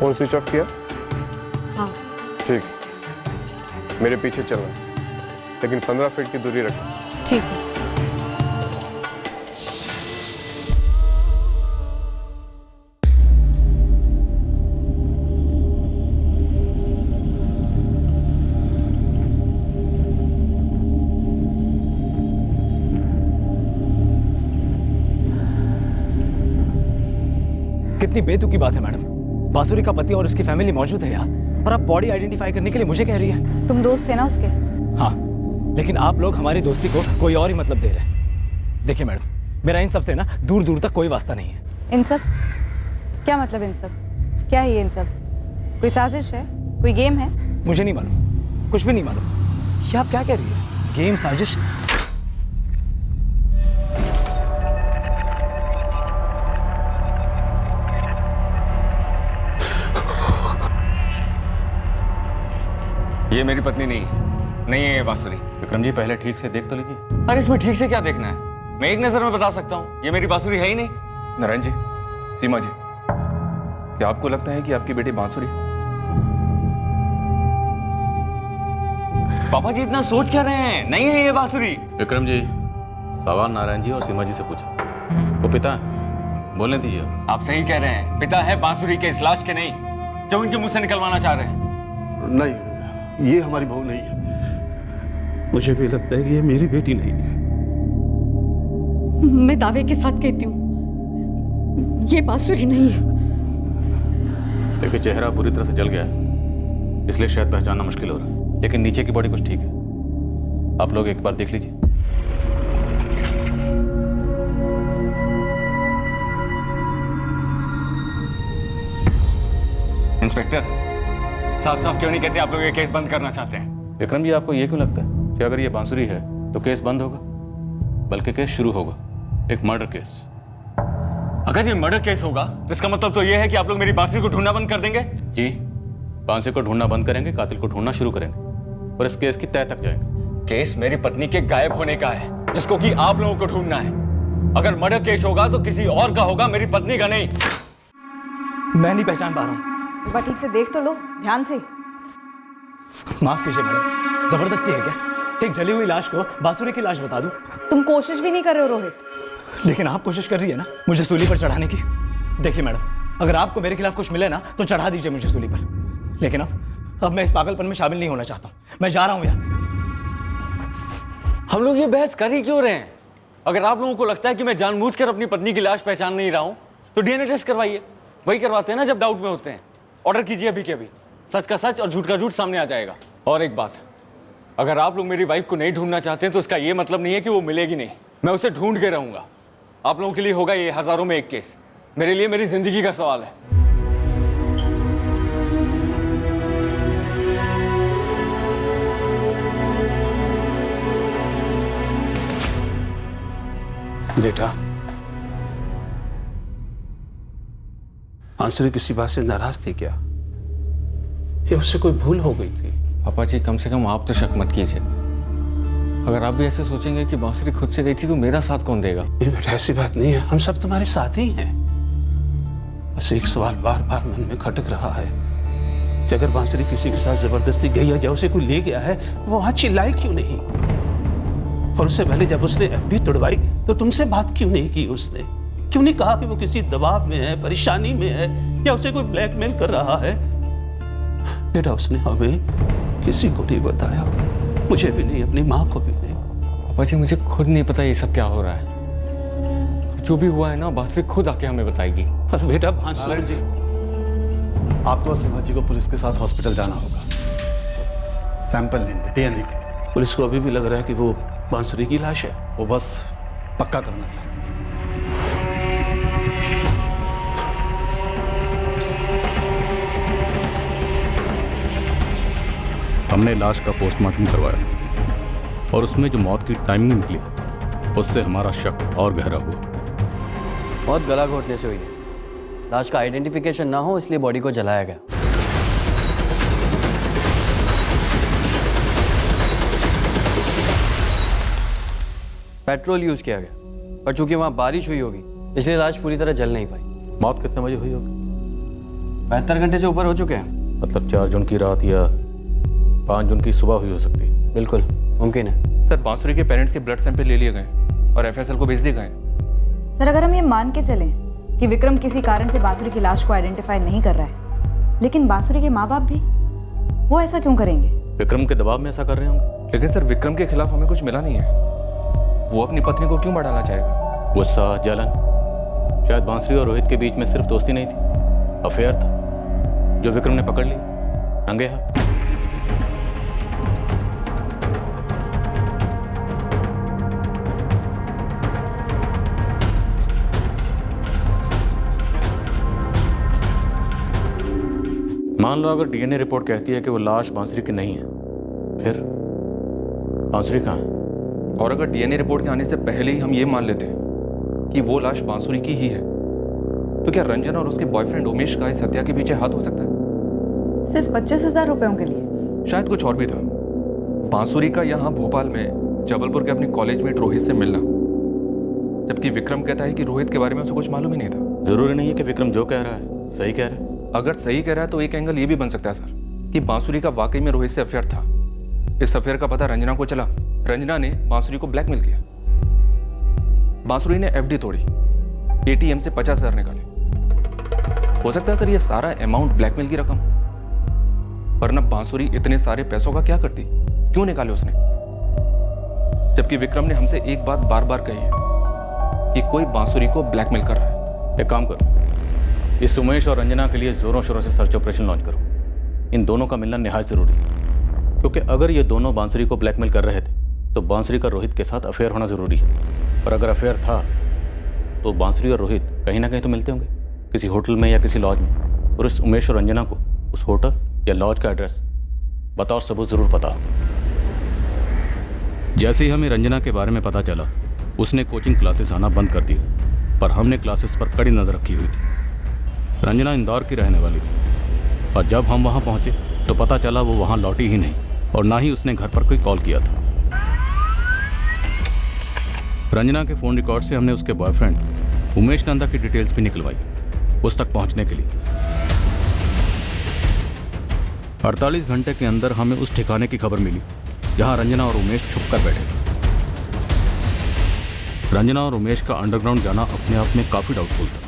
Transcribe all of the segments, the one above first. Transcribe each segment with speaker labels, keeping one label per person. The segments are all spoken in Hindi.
Speaker 1: फोन स्विच ऑफ किया?
Speaker 2: हाँ।
Speaker 1: ठीक, मेरे पीछे चलना, लेकिन 15 फीट की दूरी रखना।
Speaker 2: ठीक है।
Speaker 3: कितनी बेतुकी बात है मैडम। बांसुरी का पति और उसकी फैमिली मौजूद है यहाँ और आप बॉडी आइडेंटिफाई करने के लिए मुझे कह रही है।
Speaker 2: तुम दोस्त थे ना उसके?
Speaker 3: हाँ, लेकिन आप लोग हमारी दोस्ती को कोई और ही मतलब दे रहे हैं। देखिए मैडम, मेरा इन सब से ना दूर दूर तक कोई वास्ता नहीं है।
Speaker 2: इन सब? क्या मतलब इन सब? क्या है ये इन सब? कोई साजिश है? कोई गेम है?
Speaker 3: मुझे नहीं मालूम, कुछ भी नहीं मालूम। ये आप क्या कह रही है? गेम, साजिश?
Speaker 4: ये मेरी पत्नी नहीं है ये बांसुरी।
Speaker 5: विक्रम जी, पहले ठीक से देख तो लीजिए।
Speaker 4: अरे इसमें ठीक से क्या देखना है? मैं एक नजर में बता सकता हूँ, ये मेरी बांसुरी है ही नहीं।
Speaker 5: नारायण जी, सीमा जी, क्या आपको लगता है कि आपकी बेटी बांसुरी?
Speaker 4: पापा जी इतना सोच क्या रहे हैं? नहीं है ये बांसुरी।
Speaker 5: विक्रम जी, सवाल नारायण जी और सीमा जी से पूछा। वो पिता है, बोलने दीजिए।
Speaker 4: आप सही कह रहे हैं, पिता है बांसुरी के इस लाश के नहीं जो उनके मुंह से निकलवाना चाह रहे हैं।
Speaker 6: नहीं, ये हमारी बहू नहीं है। मुझे भी लगता है कि ये मेरी बेटी नहीं है।
Speaker 2: मैं दावे के साथ कहती हूँ ये बांसुरी नहीं है।
Speaker 5: देखिए, चेहरा बुरी तरह से जल गया है, इसलिए शायद पहचानना मुश्किल हो रहा है, लेकिन नीचे की बॉडी कुछ ठीक है। आप लोग एक बार देख लीजिए।
Speaker 4: इंस्पेक्टर, साफ साफ क्यों नहीं कहते आप लोग ये केस बंद करना चाहते हैं?
Speaker 5: विक्रम जी, आपको ये क्यों लगता है कि अगर ये बांसुरी है तो केस बंद होगा? बल्कि केस शुरू होगा, एक मर्डर केस।
Speaker 4: अगर ये मर्डर केस होगा तो इसका मतलब तो ये है कि आप लोग मेरी बांसुरी को ढूंढना बंद कर देंगे?
Speaker 5: जी, बांसुरी को ढूंढना बंद करेंगे, कातिल को ढूंढना शुरू करेंगे और इस केस की तह तक जाएंगे।
Speaker 4: केस मेरी पत्नी के गायब होने का है, जिसको कि आप लोगों को ढूंढना है। अगर मर्डर केस होगा तो किसी और का होगा, मेरी पत्नी का नहीं।
Speaker 3: मैं नहीं पहचान पा रहा हूँ।
Speaker 2: एक बार ठीक से देख तो लो, ध्यान से।
Speaker 3: माफ कीजिए मैडम, जबरदस्ती है क्या? एक जली हुई लाश को बांसुरी की लाश बता दूं?
Speaker 2: तुम कोशिश भी नहीं कर रहे हो रोहित।
Speaker 3: लेकिन आप कोशिश कर रही है ना मुझे सूली पर चढ़ाने की। देखिए मैडम, अगर आपको मेरे खिलाफ कुछ मिले ना तो चढ़ा दीजिए मुझे सूली पर, लेकिन अब मैं इस पागलपन में शामिल नहीं होना चाहता हूं। मैं जा रहा हूं यहां से।
Speaker 4: हम लोग ये बहस कर ही क्यों रहे हैं? अगर आप लोगों को लगता है कि मैं जानबूझकर अपनी पत्नी की लाश पहचान नहीं रहा हूं तो डीएनए टेस्ट करवाइए। वही करवाते हैं ना जब डाउट में होते हैं। ऑर्डर कीजिए अभी के अभी, सच का सच और झूठ का झूठ सामने आ जाएगा। और एक बात, अगर आप लोग मेरी वाइफ को नहीं ढूंढना चाहते हैं तो इसका ये मतलब नहीं है कि वो मिलेगी नहीं। मैं उसे ढूंढ के रहूंगा। आप लोगों के लिए होगा ये हजारों में एक केस, मेरे लिए मेरी जिंदगी का सवाल है।
Speaker 6: बेटा, बांसुरी किसी बात से नाराज थी क्या? या उससे कोई भूल हो गई थी?
Speaker 4: पापा जी, कम से कम आप तो शक मत कीजिए। अगर आप भी ऐसे सोचेंगे कि बांसुरी खुद से गई थी तो मेरा साथ कौन देगा?
Speaker 6: ये बेटा, ऐसी बात नहीं है, हम सब तुम्हारे साथ ही हैं। बस एक सवाल बार बार मन में खटक रहा है कि अगर बांसुरी किसी के साथ जबरदस्ती गई या उसे कोई ले गया है, वो वहां चिल्लाई क्यों नहीं? और उससे पहले जब उसने एफडी तोड़वाई तो तुमसे बात क्यों नहीं की? उसने क्यों नहीं कहा कि वो किसी दबाव में है, परेशानी में है, या उसे कोई ब्लैकमेल कर रहा है? बेटा, उसने हमें किसी को नहीं बताया, मुझे भी नहीं, अपनी माँ को भी नहीं।
Speaker 4: पापा जी, मुझे खुद नहीं पता ये सब क्या हो रहा है। जो भी हुआ है ना, बांसुरी खुद आके हमें बताएगी।
Speaker 6: पर बेटा, बांसुरी
Speaker 7: जी, आपको और सीमा जी को पुलिस के साथ हॉस्पिटल जाना होगा, सैंपल लेंगे डीएनए के।
Speaker 6: पुलिस को अभी भी लग रहा है कि वो बांसुरी की लाश है।
Speaker 7: वो बस पक्का करना चाहते हैं।
Speaker 5: हमने लाश का पोस्टमार्टम करवाया और उसमें जो मौत की टाइमिंग निकली उससे हमारा शक और गहरा हुआ।
Speaker 8: मौत गला घोटने से हुई है। लाश का आइडेंटिफिकेशन ना हो इसलिए बॉडी को जलाया गया। पेट्रोल यूज किया गया, पर चूंकि वहां बारिश हुई होगी इसलिए लाश पूरी तरह जल नहीं पाई।
Speaker 5: मौत कितने बजे हुई होगी?
Speaker 8: 72 घंटे से ऊपर हो चुके हैं।
Speaker 5: मतलब 4 जून की रात या 5 जून की सुबह हुई हो सकती है।
Speaker 8: बिल्कुल मुमकिन है।
Speaker 9: सर बांसुरी के पेरेंट्स के ब्लड सैंपल ले लिए गए और एफएसएल को भेज दिए गए।
Speaker 2: सर अगर हम ये मान के चलें कि विक्रम किसी कारण से बांसुरी की लाश को आइडेंटिफाई नहीं कर रहा है, लेकिन बांसुरी के माँ बाप भी, वो ऐसा क्यों करेंगे?
Speaker 5: विक्रम के दबाव में ऐसा कर रहे होंगे।
Speaker 9: लेकिन सर विक्रम के खिलाफ हमें कुछ मिला नहीं है, वो अपनी पत्नी को क्यों बढ़ाना चाहेगा?
Speaker 5: गुस्सा, जलन, शायद बांसुरी और रोहित के बीच में सिर्फ दोस्ती नहीं थी, अफेयर था जो विक्रम ने पकड़ ली रंगे हाथ। मान लो अगर डीएनए रिपोर्ट कहती है कि वो लाश बांसुरी की नहीं है, फिर बांसुरी कहाँ है?
Speaker 9: और अगर डीएनए रिपोर्ट के आने से पहले ही हम ये मान लेते हैं कि वो लाश बांसुरी की ही है, तो क्या रंजना और उसके बॉयफ्रेंड उमेश का इस हत्या के पीछे हाथ हो सकता है?
Speaker 2: सिर्फ 25,000 रुपयों के लिए?
Speaker 9: शायद कुछ और भी था। बांसुरी का यहाँ भोपाल में जबलपुर के अपने कॉलेज मेट रोहित से मिलना, जबकि विक्रम कहता है कि रोहित के बारे में उसे कुछ मालूम ही नहीं था।
Speaker 5: जरूरी नहीं है कि विक्रम जो कह रहा है सही कह रहा है।
Speaker 9: अगर सही कह रहा है तो एक एंगल ये भी बन सकता है सर कि बांसुरी का वाकई में रोहित से अफेयर था। इस अफेयर का पता रंजना को चला, रंजना ने बांसुरी को ब्लैकमेल किया, बांसुरी ने एफडी तोड़ी, एटीएम से 50,000 निकाले। हो सकता है सर ये सारा अमाउंट ब्लैकमेल की रकम, वरना बांसुरी इतने सारे पैसों का क्या करती, क्यों निकाले उसने? जबकि विक्रम ने हमसे एक बात बार बार कही है कि कोई बांसुरी को ब्लैकमेल कर रहा है।
Speaker 5: एक काम करो, इस उमेश और रंजना के लिए जोरों शोरों से सर्च ऑपरेशन लॉन्च करो। इन दोनों का मिलना निहायत जरूरी है, क्योंकि अगर ये दोनों बांसुरी को ब्लैकमेल कर रहे थे तो बांसुरी का रोहित के साथ अफेयर होना जरूरी है, और अगर अफेयर था तो बांसुरी और रोहित कहीं ना कहीं तो मिलते होंगे, किसी होटल में या किसी लॉज में। और इस उमेश और रंजना को उस होटल या लॉज का एड्रेस बतौर सबूत जरूर पता हो। जैसे ही हमें रंजना के बारे में पता चला, उसने कोचिंग क्लासेस आना बंद कर दिया, पर हमने क्लासेस पर कड़ी नज़र रखी हुई थी। रंजना इंदौर की रहने वाली थी, और जब हम वहाँ पहुँचे तो पता चला वो वहाँ लौटी ही नहीं, और ना ही उसने घर पर कोई कॉल किया था। रंजना के फ़ोन रिकॉर्ड से हमने उसके बॉयफ्रेंड उमेश नंदा की डिटेल्स भी निकलवाई उस तक पहुँचने के लिए। 48 घंटे के अंदर हमें उस ठिकाने की खबर मिली जहाँ रंजना और उमेश छुप कर बैठे थे। रंजना और उमेश का अंडरग्राउंड जाना अपने आप में काफ़ी डाउटफुल था,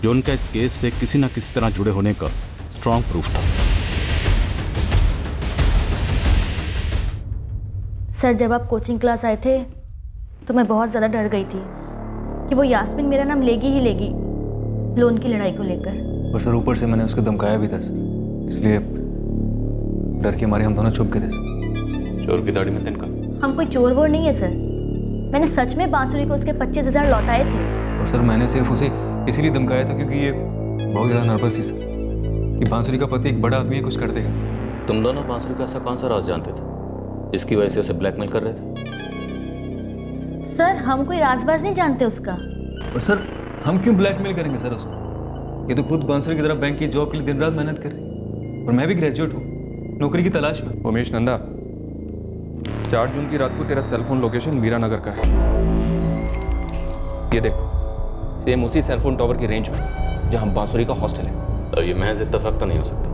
Speaker 5: जो उनका इस केस से किसी न किसी तरह जुड़े होने का स्ट्रॉन्ग प्रूफ था।
Speaker 10: सर जब आप कोचिंग क्लास आए थे तो मैं बहुत ज़्यादा डर गई थी कि वो यास्मीन मेरा नाम लेगी ही लेगी लोन की लड़ाई को लेकर।
Speaker 11: और सर ऊपर से मैंने उसको धमकाया भी था, इसलिए डर के मारे हम दोनों छुप गए थे।
Speaker 5: चोर की दाढ़ी में तिनका।
Speaker 10: हम कोई चोर वोर नहीं है सर, मैंने सच में बांसुरी को उसके 25,000 लौटाए थे।
Speaker 11: और सर मैंने सिर्फ उसे इसीलिए धमकाया था क्योंकि ये बहुत ज़्यादा नर्वस थी सर कि बांसुरी का पति एक बड़ा आदमी है, कुछ कर देगा सर।
Speaker 5: तुम दोनों बांसुरी का ऐसा कौन सा राज जानते थे इसकी वजह से उसे ब्लैकमेल कर रहे थे?
Speaker 10: सर हम कोई राजबाज नहीं जानते उसका।
Speaker 11: और सर हम क्यों ब्लैकमेल करेंगे सर उसको? ये तो खुद बांसुरी की तरफ बैंक की जॉब के लिए दिन रात मेहनत कर रही है, और मैं भी ग्रेजुएट हूँ, नौकरी की तलाश में।
Speaker 9: उमेश नंदा, 4 जून की रात को तेरा सेलफोन लोकेशन मीरा नगर का है। ये देख, सेम उसी सेलफोन टावर की रेंज में जहाँ बांसुरी का हॉस्टल है।
Speaker 5: तो ये महज इत्तेफाक तो नहीं हो सकता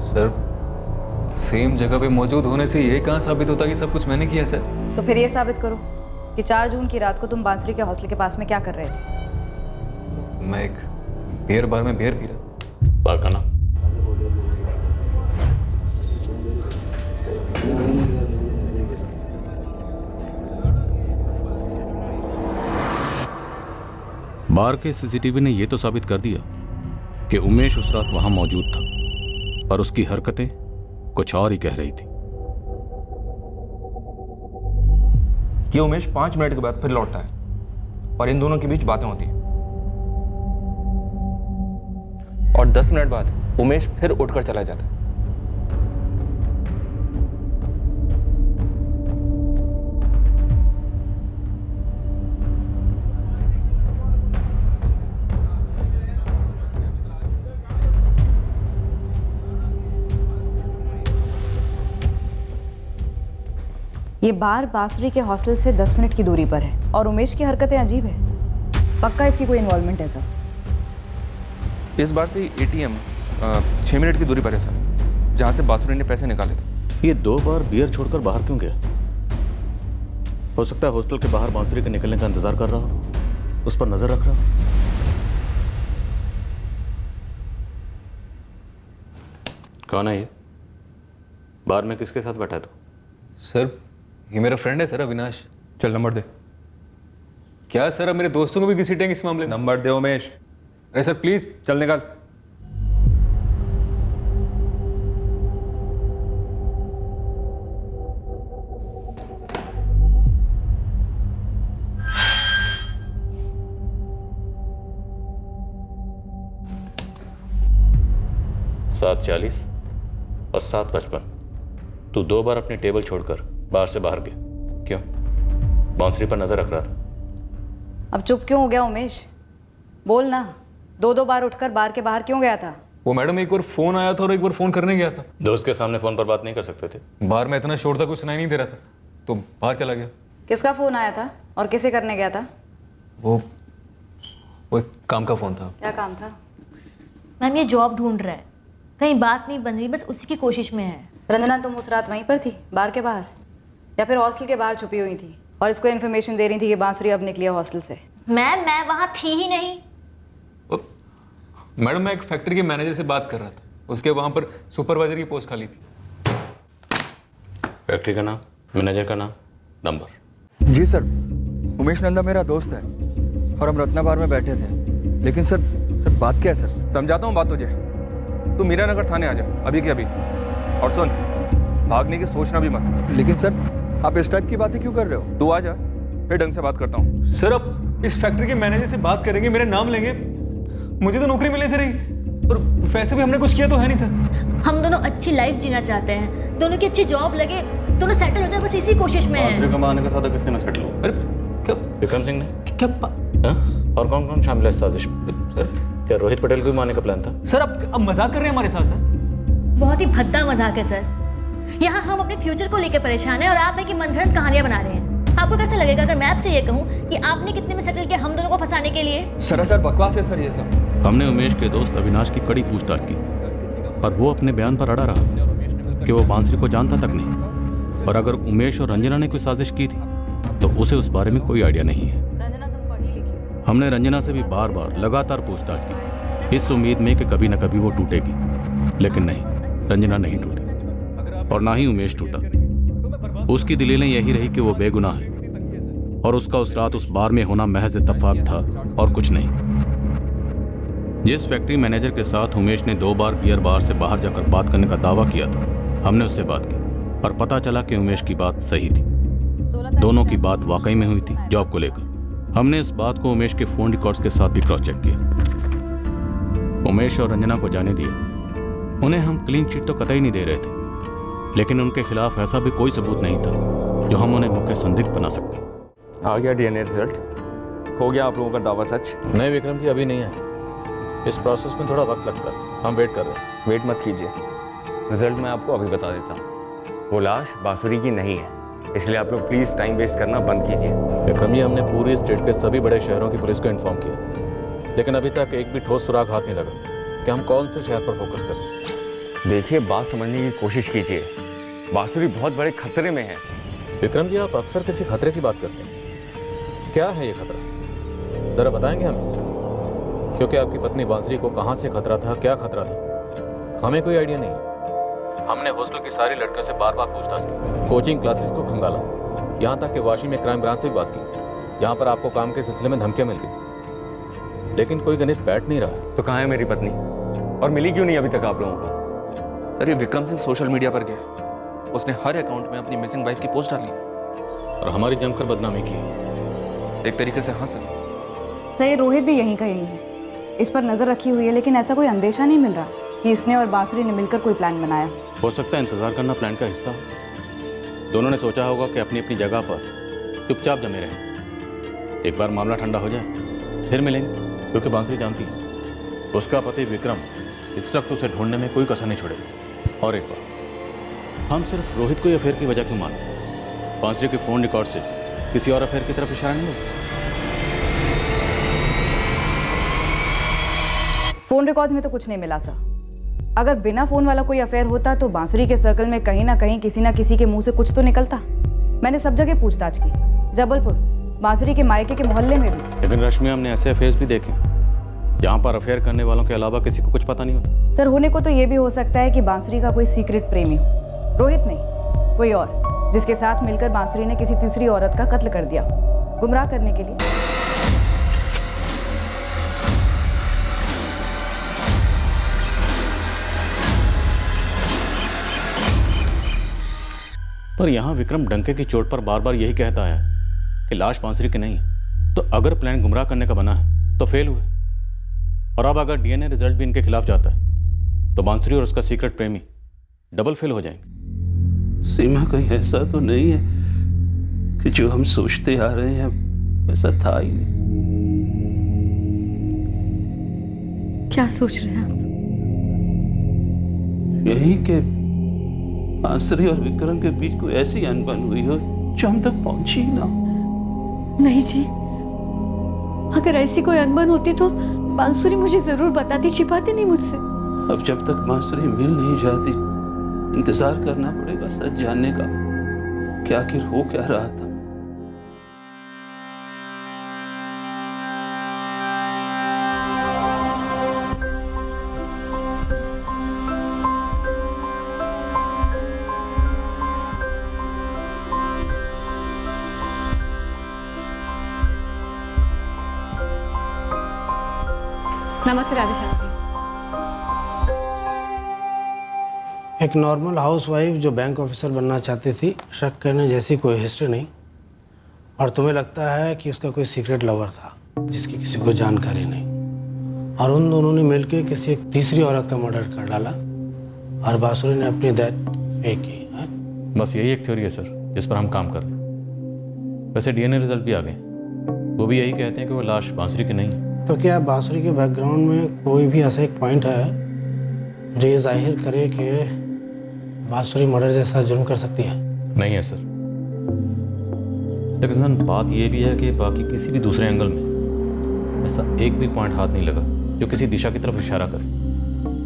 Speaker 11: सर, सेम जगह पे मौजूद होने से ये कहाँ साबित होता कि सब कुछ मैंने किया सर?
Speaker 2: तो फिर ये साबित करो कि 4 जून की रात को तुम बांसुरी के हॉस्टल के पास में क्या कर रहे थे?
Speaker 11: मैं एक बियर बार में बियर पी रहा था।
Speaker 5: बार का नाम? बार के सीसीटीवी ने यह तो साबित कर दिया कि उमेश उस रात वहां मौजूद था, पर उसकी हरकतें कुछ और ही कह रही थी।
Speaker 9: ये उमेश 5 मिनट के बाद फिर लौटता है और इन दोनों के बीच बातें होती हैं, और 10 मिनट बाद उमेश फिर उठकर चला जाता है।
Speaker 2: ये बार बांसुरी के हॉस्टल से 10 मिनट की दूरी पर है, और उमेश की हरकतें अजीब है। पक्का इसकी कोई इन्वॉल्वमेंट है सर?
Speaker 9: इस बार से एटीएम 6 मिनट की दूरी पर है सर, जहाँ से बांसुरी ने पैसे निकाले थे।
Speaker 5: ये 2 बार बियर छोड़कर बाहर क्यों गया? हो सकता है हॉस्टल के बाहर बांसुरी के निकलने का इंतजार कर रहा हो, उस पर नजर रख रहा हो। कौन है ये? बाहर में किसके साथ बैठा है तू?
Speaker 11: सर ये मेरा फ्रेंड है सर, अविनाश।
Speaker 9: चल नंबर दे।
Speaker 11: क्या सर, अब मेरे दोस्तों को भी घसीटेंगे इस मामले में?
Speaker 9: नंबर दे उमेश।
Speaker 11: अरे सर प्लीज।
Speaker 9: चल निकाल।
Speaker 5: सात 40 और 7:55। तू 2 बार अपनी टेबल छोड़कर बाहर से बाहर गया, क्यों? बांसुरी पर नजर रख रहा था।
Speaker 2: अब चुप क्यों हो गया उमेश? बोल ना, 2 बार उठकर बार के बाहर क्यों गया था?
Speaker 11: वो मैडम एक बार फोन आया था और एक बार फोन करने गया था।
Speaker 5: दोस्त के सामने फोन पर बात नहीं कर सकते थे?
Speaker 11: बाहर में इतना शोर था, कुछ सुनाई नहीं दे रहा था, तो बाहर चला गया।
Speaker 2: किसका फोन आया था और किसे करने गया था?
Speaker 11: वो एक काम का फोन था।
Speaker 2: क्या काम था?
Speaker 10: मैम ये जॉब ढूंढ रहा है, कहीं बात नहीं बन रही, बस उसी की कोशिश में है।
Speaker 2: रंजना तुम उस रात वहीं पर थी, बार के बाहर, या फिर हॉस्टल के बाहर छुपी हुई थी और इसको इन्फॉर्मेशन दे रही थी कि बांसुरी अब निकली है हॉस्टल से?
Speaker 10: मैम मैं वहाँ थी ही नहीं।
Speaker 11: मैडम मैं एक फैक्ट्री के मैनेजर से बात कर रहा था, उसके वहाँ पर सुपरवाइजर की पोस्ट खाली थी।
Speaker 5: फैक्ट्री का नाम, मैनेजर का नाम, नंबर?
Speaker 12: जी सर, उमेश नंदा मेरा दोस्त है और हम रत्ना बार में बैठे थे। लेकिन सर बात क्या है सर?
Speaker 9: समझाता हूँ बात तुझे। तू मीरा नगर थाने आ जा अभी के अभी, और सुन, भागने की सोचना भी मत।
Speaker 12: लेकिन सर आप इस टाइप की बातें क्यों कर रहे हो?
Speaker 9: तू आ जा, फिर ढंग से बात करता हूँ।
Speaker 11: सर अब इस फैक्ट्री के मैनेजर से बात करेंगे, मेरा नाम लेंगे, मुझे तो नौकरी मिले सर ही, और वैसे भी हमने कुछ किया तो है नहीं सर।
Speaker 10: हम दोनों अच्छी लाइफ जीना चाहते हैं, दोनों की अच्छी जॉब लगे, दोनों सेटल हो जाए, बस इसी कोशिश में
Speaker 5: बांसुरी
Speaker 10: है।
Speaker 5: को मारने के साथ कितने में सेटल हो?
Speaker 11: अरे क्या
Speaker 5: विक्रम सिंह ने?
Speaker 11: क्या
Speaker 5: और कौन कौन शामिल है इस साजिश में?
Speaker 11: सर
Speaker 5: क्या रोहित पटेल को भी मारने का प्लान था?
Speaker 11: सर अब मजाक कर रहे हैं हमारे साथ सर?
Speaker 10: बहुत ही भद्दा मजाक है सर। यहाँ हम अपने फ्यूचर को लेकर परेशान हैं और आप है कि मनगढ़ंत कहानियां बना रहे हैं। आपको कैसा लगेगा अगर मैं आपसे ये कहूँ कि आपने कितने में सेटल किया हम दोनों को फंसाने के लिए?
Speaker 12: सर बकवास है सर ये सब।
Speaker 5: हमने उमेश के दोस्त अविनाश की कड़ी पूछताछ की और वो अपने बयान पर अड़ा रहा कि वो बांसुरी को जानता तक नहीं, और अगर उमेश और रंजना ने कोई साजिश की थी तो उसे उस बारे में कोई आइडिया नहीं है।
Speaker 2: रंजना तुम पढ़ी लिखी हो।
Speaker 5: हमने रंजना से भी बार बार लगातार पूछताछ की, इस उम्मीद में कि कभी न कभी वो टूटेगी, लेकिन नहीं, रंजना नहीं टूटी और ना ही उमेश टूटा। उसकी दलीलें यही रही कि वो बेगुनाह है और उसका उस रात उस बार में होना महज इत्तेफाक था और कुछ नहीं। जिस फैक्ट्री मैनेजर के साथ उमेश ने 2 बार बियर बार से बाहर जाकर बात करने का दावा किया था, हमने उससे बात की और पता चला कि उमेश की बात सही थी। दोनों की बात वाकई में हुई थी जॉब को लेकर। हमने इस बात को उमेश के फोन रिकॉर्ड्स के साथ भी क्रॉस चेक किया। उमेश और रंजना को जाने दिए, उन्हें हम क्लीन चिट तो कतई नहीं दे रहे थे, लेकिन उनके खिलाफ ऐसा भी कोई सबूत नहीं था जो हम उन्हें मुख्य संदिग्ध बना सकते।
Speaker 4: आ गया डीएनए रिजल्ट, हो गया आप लोगों का दावा सच?
Speaker 5: नहीं विक्रम जी, अभी नहीं है, इस प्रोसेस में थोड़ा वक्त लगता है, हम वेट कर रहे हैं।
Speaker 4: वेट मत कीजिए, रिजल्ट मैं आपको अभी बता देता हूँ। वो लाश बांसुरी की नहीं है, इसलिए आप लोग प्लीज़ टाइम वेस्ट करना बंद कीजिए।
Speaker 5: विक्रम जी, हमने पूरी स्टेट के सभी बड़े शहरों की पुलिस को इन्फॉर्म किया, लेकिन अभी तक एक भी ठोस सुराग हाथ नहीं लगा कि हम कौन से शहर पर फोकस करें।
Speaker 4: देखिए, बात समझने की कोशिश कीजिए, बांसुरी बहुत बड़े खतरे में है।
Speaker 5: विक्रम जी, आप अक्सर किसी खतरे की बात करते हैं, क्या है ये खतरा? जरा बताएंगे हमें, क्योंकि आपकी पत्नी बांसुरी को कहाँ से खतरा था, क्या खतरा था, हमें कोई आइडिया नहीं। हमने हॉस्टल की सारी लड़कियों से बार बार पूछताछ की, कोचिंग क्लासेस को खंगाला, यहाँ तक कि वाशी में क्राइम ब्रांच से भी बात की, जहाँ पर आपको काम के सिलसिले में धमकियाँ मिलती थी, लेकिन कोई गणित बैठ नहीं रहा।
Speaker 4: तो कहाँ है मेरी पत्नी, और मिली क्यों नहीं अभी तक आप लोगों को?
Speaker 9: सर ये विक्रम सिंह सोशल मीडिया पर गया, उसने हर अकाउंट में अपनी मिसिंग वाइफ की पोस्ट डाली
Speaker 5: और हमारी जमकर बदनामी की।
Speaker 9: एक तरीके से हाँ सर।
Speaker 2: सही, रोहित भी यहीं का यही है, इस पर नजर रखी हुई है, लेकिन ऐसा कोई अंदेशा नहीं मिल रहा कि इसने और बांसुरी ने मिलकर कोई प्लान बनाया।
Speaker 5: हो सकता है इंतजार करना प्लान का हिस्सा हो। दोनों ने सोचा होगा कि अपनी अपनी जगह पर चुपचाप जमे रहें, एक बार मामला ठंडा हो जाए फिर मिलेंगे, क्योंकि बांसुरी जानती है उसका पति विक्रम इस वक्त उसे ढूंढने में कोई कसर नहीं छोड़ेगा। और एक बार, हम सिर्फ रोहित को ही अफेयर की वजह क्यों माने? बांसुरी के फोन रिकॉर्ड से किसी और अफेयर की तरफ इशारा नहीं होता।
Speaker 2: फोन रिकॉर्ड्स में तो कुछ नहीं मिला सर, अगर बिना फोन वाला कोई अफेयर होता तो बांसुरी के सर्कल में कहीं ना कहीं किसी ना किसी के मुंह से कुछ तो निकलता। मैंने सब जगह पूछताछ की, जबलपुर, बांसुरी के मायके के मोहल्ले में भी।
Speaker 5: लेकिन रश्मि, हमने ऐसे अफेयर्स भी देखे जहाँ पर अफेयर करने वालों के अलावा किसी को कुछ पता नहीं होता।
Speaker 2: सर, होने को तो ये भी हो सकता है कि बांसुरी का कोई सीक्रेट प्रेमी हो, रोहित नहीं, कोई और, जिसके साथ मिलकर बांसुरी ने किसी तीसरी औरत का कत्ल कर दिया, गुमराह करने के लिए।
Speaker 5: पर यहाँ विक्रम डंके की चोट पर बार बार यही कहता है कि लाश बांसुरी की नहीं है। तो अगर प्लान गुमराह करने का बना है तो फेल हुए, और अब अगर डीएनए रिजल्ट भी इनके खिलाफ जाता है तो बांसुरी और उसका सीक्रेट प्रेमी डबल फेल हो जाएंगे।
Speaker 6: सीमा, कहीं ऐसा तो नहीं है कि जो हम सोचते आ रहे हैं वैसा था ही नहीं?
Speaker 10: क्या सोच रहे हैं आप?
Speaker 6: यही कि बांसुरी और विक्रम के बीच कोई ऐसी अनबन हुई हो जो हम तक पहुंची ना।
Speaker 13: नहीं जी, अगर ऐसी कोई अनबन होती तो बांसुरी मुझे जरूर बताती, छिपाती नहीं मुझसे।
Speaker 6: अब जब तक बांसुरी मिल नहीं जाती, इंतजार करना पड़ेगा सच जानने का कि आखिर हो क्या रहा था।
Speaker 13: नमस्ते राधेश्याम जी।
Speaker 14: एक नॉर्मल हाउसवाइफ जो बैंक ऑफिसर बनना चाहती थी, शक करने जैसी कोई हिस्ट्री नहीं, और तुम्हें लगता है कि उसका कोई सीक्रेट लवर था जिसकी किसी को जानकारी नहीं, और उन दोनों ने मिलकर किसी एक तीसरी औरत का मर्डर कर डाला और बांसुरी ने अपनी डेथ एक की है?
Speaker 5: बस यही एक थ्योरी है सर जिस पर हम काम कर रहे हैं। वैसे डीएनए रिजल्ट भी आ गए, वो भी यही कहते हैं कि वो लाश बांसुरी की नहीं है।
Speaker 14: तो क्या बांसुरी के बैकग्राउंड में कोई भी ऐसा एक पॉइंट है जो ये जाहिर करे कि बांसुरी मर्डर जैसा जुर्म कर सकती है?
Speaker 5: नहीं है सर, लेकिन सर बात ये भी है कि बाकी किसी भी दूसरे एंगल में ऐसा एक भी पॉइंट हाथ नहीं लगा जो किसी दिशा की तरफ इशारा करे।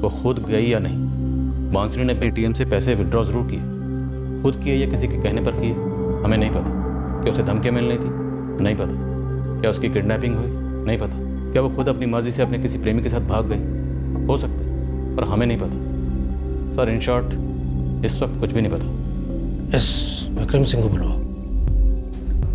Speaker 5: वो खुद गई या नहीं, बांसुरी ने एटीएम से पैसे विड्रॉ जरूर किए, खुद किए या किसी के कहने पर किए हमें नहीं पता। क्या उसे धमकियाँ मिलनी थी? नहीं पता। क्या उसकी किडनैपिंग हुई? नहीं पता। क्या वो खुद अपनी मर्जी से अपने किसी प्रेमी के साथ भाग गई? हो सकता है, पर हमें नहीं पता सर। इन शॉर्ट, इस वक्त कुछ भी नहीं पता।
Speaker 14: इस विक्रम सिंह को बुलवाओ,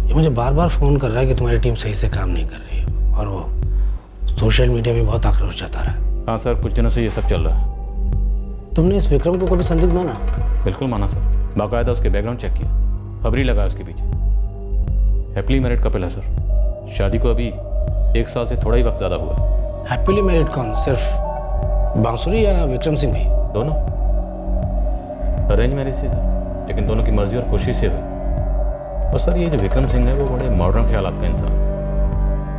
Speaker 14: ये मुझे बार बार फ़ोन कर रहा है कि तुम्हारी टीम सही से काम नहीं कर रही है, और वो सोशल मीडिया में बहुत आक्रोश जता रहा है।
Speaker 5: हाँ सर, कुछ दिनों से ये सब चल रहा है।
Speaker 14: तुमने इस विक्रम को कभी संदिग्ध माना?
Speaker 5: बिल्कुल माना सर, बाकायदा उसके बैकग्राउंड चेक किया, खबरी लगाया उसके पीछे। हैप्पीली मैरिड कपल है सर, शादी को अभी 1 साल से थोड़ा ही वक्त ज़्यादा हुआ।
Speaker 14: हैप्पीली मैरिड कौन? सिर्फ बांसुरी या विक्रम सिंह भी?
Speaker 5: दोनों। अरेंज मैरिज थी सर, लेकिन दोनों की मर्जी और कोशिश से हुई। और सर, ये जो विक्रम सिंह है वो बड़े मॉडर्न ख्यालात का इंसान,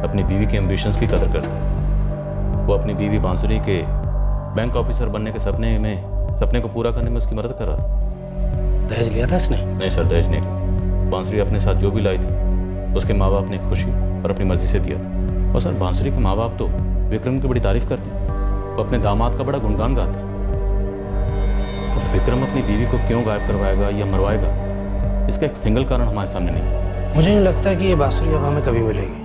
Speaker 5: अपनी बीवी के एम्बिशंस की कदर करता है। वो अपनी बीवी बांसुरी के बैंक ऑफिसर बनने के सपने को पूरा करने में उसकी मदद कर रहा था।
Speaker 14: दहेज लिया था इसने?
Speaker 5: नहीं सर, दहेज नहीं लिया। बांसुरी अपने साथ जो भी लाई थी उसके माँ बाप ने खुशी और अपनी मर्जी से दिया था। और सर, बांसुरी के माँ बाप तो विक्रम की बड़ी तारीफ करते हैं, वो अपने दामाद का बड़ा गुणगान गाते हैं। तो विक्रम अपनी बीवी को क्यों गायब करवाएगा या मरवाएगा, इसका एक सिंगल कारण हमारे सामने नहीं है।
Speaker 14: मुझे नहीं लगता कि ये बांसुरी अब हमें कभी मिलेगी,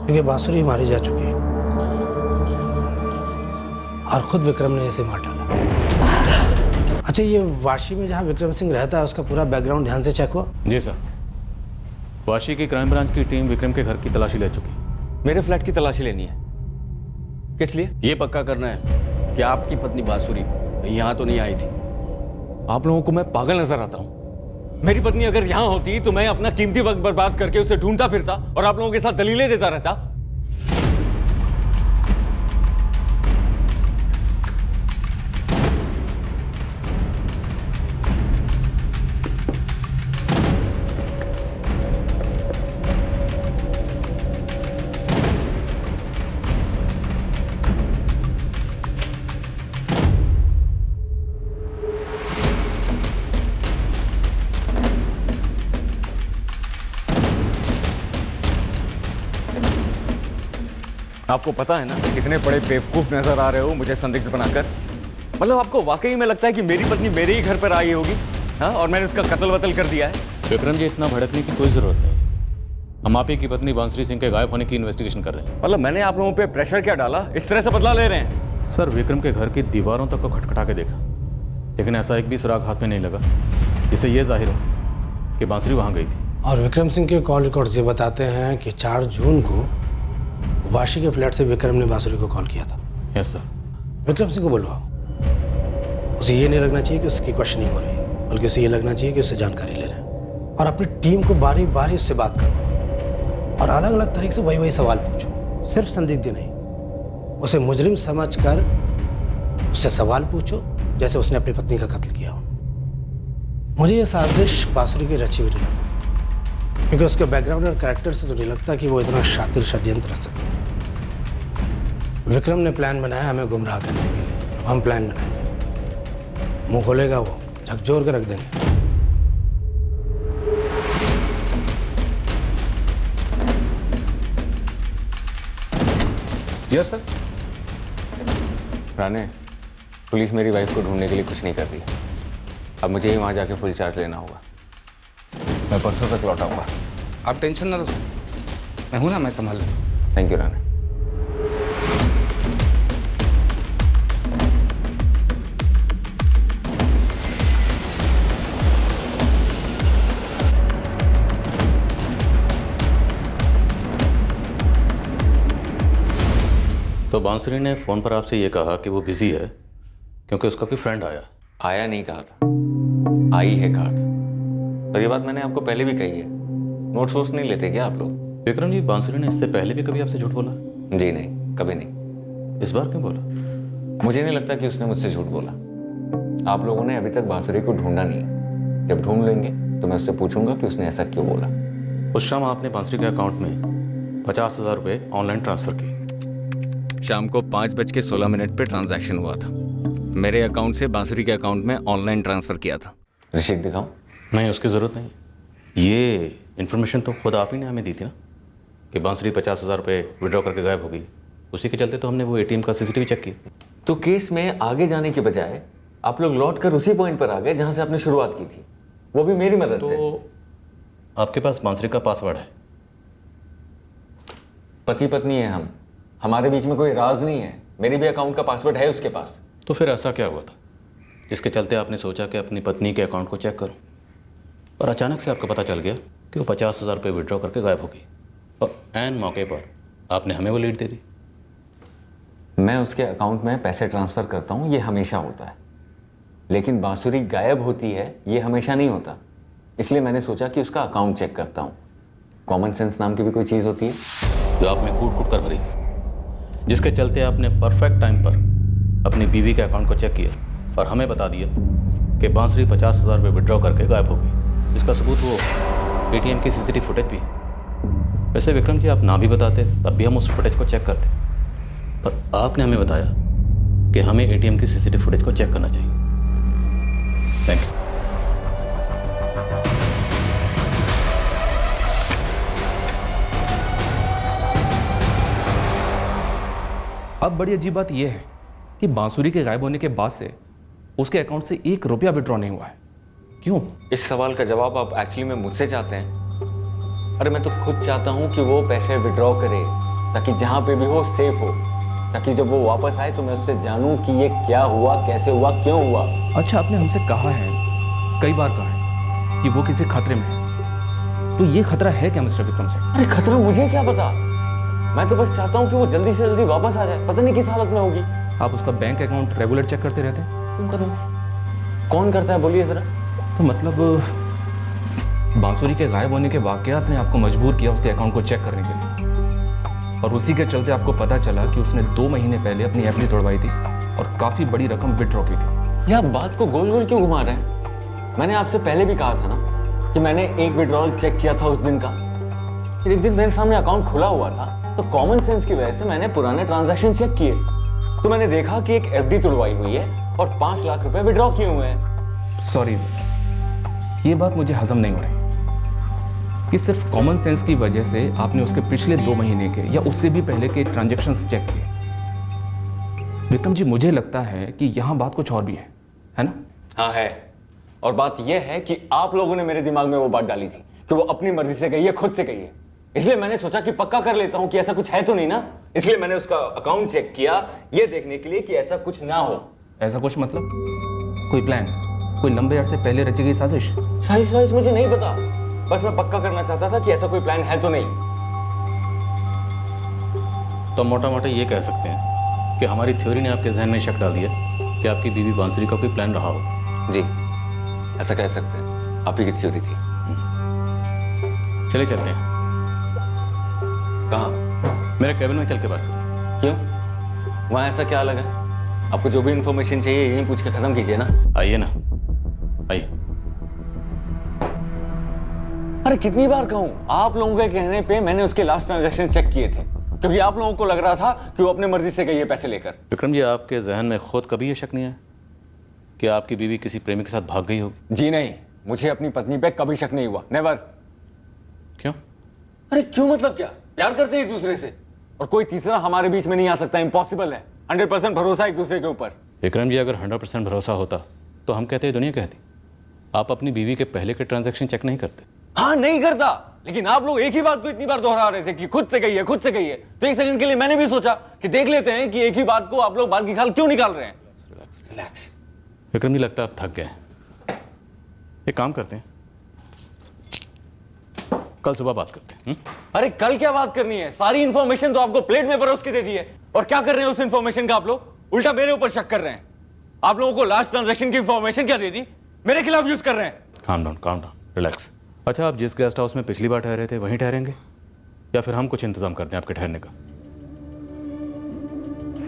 Speaker 14: क्योंकि बांसुरी मारी जा चुकी है और खुद विक्रम ने इसे मार डाला। अच्छा, ये वाशी में जहाँ विक्रम सिंह रहता है उसका पूरा बैकग्राउंड ध्यान से चेक हुआ?
Speaker 5: जी सर, वाशी की क्राइम ब्रांच की टीम विक्रम के घर की तलाशी ले चुकी।
Speaker 4: मेरे फ्लैट की तलाशी लेनी है? किस लिए?
Speaker 8: ये पक्का करना है कि आपकी पत्नी बांसुरी यहाँ तो नहीं आई थी।
Speaker 4: आप लोगों को मैं पागल नजर आता हूँ? मेरी पत्नी अगर यहाँ होती तो मैं अपना कीमती वक्त बर्बाद करके उसे ढूंढता फिरता और आप लोगों के साथ दलीलें देता रहता। आपको पता है ना कितने बड़े बेवकूफ नजर आ रहे हो मुझे संदिग्ध बनाकर? मतलब आपको वाकई में लगता है कि मेरी पत्नी मेरे ही घर पर आई होगी? हाँ, और मैंने उसका कत्ल वतल कर दिया है?
Speaker 5: विक्रम जी, इतना भड़कने की कोई जरूरत नहीं। हम आप ही की पत्नी बांसुरी सिंह के गायब होने की इन्वेस्टिगेशन कर रहे हैं।
Speaker 4: मतलब मैंने आप लोगों पे प्रेशर क्या डाला, इस तरह से बदला ले रहे हैं?
Speaker 5: सर, विक्रम के घर की दीवारों तक को खटखटा के देखा, लेकिन ऐसा एक भी सुराग हाथ में नहीं लगा जिससे ये जाहिर हो कि बांसुरी वहाँ गई थी।
Speaker 14: और विक्रम सिंह के कॉल रिकॉर्ड्स ये बताते हैं कि 4 जून को वाशी के फ्लैट से विक्रम ने बांसुरी को कॉल किया था।
Speaker 5: Yes sir.
Speaker 14: विक्रम सिंह को बुलवाओ। उसे ये नहीं लगना चाहिए कि उसकी क्वेश्चनिंग हो रही है, बल्कि उसे ये लगना चाहिए कि उससे जानकारी ले रहे हैं। और अपनी टीम को बारी बारी उससे बात करो और अलग अलग तरीके से वही सवाल पूछो, सिर्फ संदिग्ध नहीं। उसे मुजरिम समझकर उससे सवाल पूछो जैसे उसने अपनी पत्नी का कत्ल किया हो। मुझे ये साजिश बांसुरी की रची हुई नहीं लगती, क्योंकि उसके बैकग्राउंड और कैरेक्टर से तो नहीं लगता कि वो इतना शातिर षड्यंत्र रच सकती है। विक्रम ने प्लान बनाया हमें गुमराह करने के लिए, हम प्लान बनाएंगे। मुंह खोलेगा वो, झकझोर के रख देंगे।
Speaker 4: Yes sir. राणे, पुलिस मेरी वाइफ को ढूंढने के लिए कुछ नहीं कर रही। अब मुझे ही वहाँ जाके फुल चार्ज लेना होगा। मैं परसों तक लौट आऊँगा।
Speaker 15: आप टेंशन ना लो सर, मैं हूं ना, मैं संभाल लूँ।
Speaker 4: Thank you Rane.
Speaker 5: तो बांसुरी ने फ़ोन पर आपसे ये कहा कि वो बिजी है क्योंकि उसका कोई फ्रेंड आया
Speaker 4: नहीं कहा था, आई है कहा था। और ये बात मैंने आपको पहले भी कही है। नोट्स वोट्स नहीं लेते क्या आप लोग?
Speaker 5: विक्रम जी, बांसुरी ने इससे पहले भी कभी आपसे झूठ बोला?
Speaker 4: जी नहीं, कभी नहीं।
Speaker 5: इस बार क्यों बोला?
Speaker 4: मुझे नहीं लगता कि उसने मुझसे झूठ बोला। आप लोगों ने अभी तक बांसुरी को ढूंढा नहीं। जब ढूंढ लेंगे तो मैं उससे पूछूंगा कि उसने ऐसा क्यों बोला।
Speaker 5: उस शाम आपने बांसुरी के अकाउंट में 50,000 रुपये ऑनलाइन ट्रांसफर किए।
Speaker 4: शाम को 5:16 पे ट्रांजैक्शन हुआ था। मेरे अकाउंट से बांसुरी के अकाउंट में ऑनलाइन ट्रांसफर किया था। रिसीट दिखाऊं?
Speaker 5: नहीं, उसकी ज़रूरत नहीं। ये इन्फॉर्मेशन तो खुद आप ही ने हमें दी थी ना कि बांसुरी 50,000 रुपये विड्रॉ करके गायब हो गई। उसी के चलते तो हमने वो ATM का CCTV चेक किया।
Speaker 4: तो केस में आगे जाने के बजाय आप लोग लौट कर उसी पॉइंट पर आ गए जहां से आपने शुरुआत की थी, वो भी मेरी मदद से।
Speaker 5: आपके पास बांसुरी का पासवर्ड है?
Speaker 4: पति पत्नी है हम, हमारे बीच में कोई राज नहीं है। मेरे भी अकाउंट का पासवर्ड है उसके पास।
Speaker 5: तो फिर ऐसा क्या हुआ था जिसके चलते आपने सोचा कि अपनी पत्नी के अकाउंट को चेक करूं और अचानक से आपको पता चल गया कि वो 50,000 रुपये विड्रॉ करके गायब हो गई और ऐन मौके पर आपने हमें वो लीड दे दी?
Speaker 4: मैं उसके अकाउंट में पैसे ट्रांसफ़र करता हूँ, ये हमेशा होता है। लेकिन बांसुरी गायब होती है, ये हमेशा नहीं होता। इसलिए मैंने सोचा कि उसका अकाउंट चेक करता हूँ। कॉमन सेंस नाम की भी कोई चीज़ होती है
Speaker 5: जो आप में कूट कूट कर भरी, जिसके चलते आपने परफेक्ट टाइम पर अपनी बीवी के अकाउंट को चेक किया और हमें बता दिया कि बांसुरी 50,000 रुपये विड्रॉ करके गायब हो गई, जिसका सबूत वो ATM की CCTV फुटेज भी है। वैसे विक्रम जी, आप ना भी बताते तब भी हम उस फुटेज को चेक करते, पर आपने हमें बताया कि हमें ATM की CCTV फुटेज को चेक करना चाहिए। Thank you.
Speaker 9: अब बड़ी अजीब बात यह है कि बांसुरी के गायब होने के बाद से उसके अकाउंट से 1 रुपया विड्रॉ नहीं हुआ है। क्यों?
Speaker 4: इस सवाल का जवाब आप एक्चुअली में मुझसे चाहते हैं? अरे मैं तो खुद चाहता हूँ कि वो पैसे विड्रॉ करे ताकि जहाँ पे भी हो सेफ हो, ताकि जब वो वापस आए तो मैं उससे जानूँ कि ये क्या हुआ, कैसे हुआ, क्यों हुआ।
Speaker 9: अच्छा, आपने हमसे कहा है, कई बार कहा है कि वो किसी खतरे में है, तो ये खतरा है क्या मिस्टर विक्रम सिंह?
Speaker 4: अरे खतरा मुझे क्या पता, मैं तो बस चाहता हूँ कि वो जल्दी से जल्दी वापस आ जाए। पता नहीं किस हालत में होगी।
Speaker 9: आप उसका बैंक अकाउंट रेगुलर चेक करते रहते हैं?
Speaker 4: कौन करता है, बोलिए जरा।
Speaker 9: तो मतलब बांसुरी के गायब होने के वाकयात ने आपको मजबूर किया उसके अकाउंट को चेक करने के लिए, और उसी के चलते आपको पता चला कि उसने 2 महीने पहले अपनी FD तोड़वाई थी और काफी बड़ी रकम विड्रॉ की थी।
Speaker 4: ये आप बात को गोल गोल क्यों घुमा रहे हैं? मैंने आपसे पहले भी कहा था ना कि मैंने एक विड्रॉल चेक किया था उस दिन का। फिर एक दिन मेरे सामने अकाउंट खुला हुआ था, तो कॉमन सेंस की वजह से मैंने पुराने ट्रांजैक्शन चेक किए, तो मैंने देखा कि एक FD तुड़वाई हुई है और 5 लाख रुपए विड्रॉ किए हुए हैं।
Speaker 9: सॉरी, ये बात मुझे हजम नहीं हो रही कि सिर्फ कॉमन सेंस की वजह से आपने उसके पिछले 2 महीने के या उससे भी पहले के ट्रांजैक्शंस चेक किए। विक्रम जी, मुझे लगता है कि यहाँ बात कुछ और भी है ना?
Speaker 4: हाँ है। और बात यह है कि आप लोगों ने मेरे दिमाग में वो बात डाली थी कि वो अपनी मर्जी से गई है, खुद से गई है। इसलिए मैंने सोचा कि पक्का कर लेता हूं कि ऐसा कुछ है तो नहीं ना। इसलिए मैंने उसका अकाउंट चेक किया, ये देखने के लिए कि ऐसा कुछ ना हो।
Speaker 9: ऐसा कुछ मतलब? कोई प्लान, कोई लंबे अरसे पहले रची गई साजिश?
Speaker 4: साजिश वाजिश मुझे नहीं पता, बस मैं पक्का करना चाहता था कि ऐसा कोई प्लान है तो नहीं।
Speaker 5: तो मोटा मोटा ये कह सकते हैं कि हमारी थ्योरी ने आपके जहन में शक डाल दिया कि आपकी बीवी बांसुरी का कोई प्लान रहा हो।
Speaker 4: जी, ऐसा कह सकते हैं। आप ही की थ्योरी थी।
Speaker 5: चले चलते हैं।
Speaker 4: कहाँ?
Speaker 5: मेरे कैबिन में चल के बात करें।
Speaker 4: क्यों? वहाँ ऐसा क्या अलग है? आपको जो भी इंफॉर्मेशन चाहिए यहीं पूछ के खत्म कीजिए ना।
Speaker 5: आइए ना, आइए।
Speaker 4: अरे कितनी बार कहूँ, आप लोगों के कहने पे मैंने उसके लास्ट ट्रांजैक्शन चेक किए थे, क्योंकि आप लोगों को लग रहा था कि वो अपने मर्जी से गई है पैसे लेकर।
Speaker 5: विक्रम जी, आपके जहन में खुद कभी ये शक नहीं है कि आपकी बीवी किसी प्रेमी के साथ भाग गई होगी?
Speaker 4: जी नहीं, मुझे अपनी पत्नी पे कभी शक नहीं हुआ, नेवर।
Speaker 5: क्यों?
Speaker 4: अरे क्यों मतलब क्या? प्यार करते हैं एक दूसरे से, और कोई तीसरा हमारे बीच में नहीं आ सकता, इम्पॉसिबल है। 100% भरोसा एक दूसरे के ऊपर।
Speaker 5: विक्रम जी, अगर 100% भरोसा होता तो हम कहते, दुनिया कहती। आप अपनी बीवी के पहले के ट्रांजैक्शन चेक नहीं करते?
Speaker 4: हाँ, नहीं करता, लेकिन आप लोग एक ही बात को इतनी बार दोहरा रहे थे कि खुद से गई है, खुद से गई है, तो एक सेकंड के लिए मैंने भी सोचा कि देख लेते हैं कि एक ही बात को आप लोग बाल की खाल क्यों निकाल रहे हैं। रिलैक्स।
Speaker 5: विक्रम जी, लगता है आप थक गए। एक काम करते हैं, कल सुबह बात करते हैं।
Speaker 4: अरे कल क्या बात करनी है? सारी इंफॉर्मेशन तो आपको प्लेट में परोस के दे दी है, और क्या कर रहे हैं उस इंफॉर्मेशन का आप लोग? उल्टा मेरे ऊपर शक कर रहे हैं। आप लोगों को लास्ट ट्रांजैक्शन की इंफॉर्मेशन क्या दे दी? मेरे खिलाफ यूज कर रहे हैं।
Speaker 5: Calm down, relax. अच्छा, आप जिस गेस्ट हाउस में पिछली बार ठहरे थे वहीं ठहरेंगे, या फिर हम कुछ इंतजाम करते हैं आपके ठहरने का?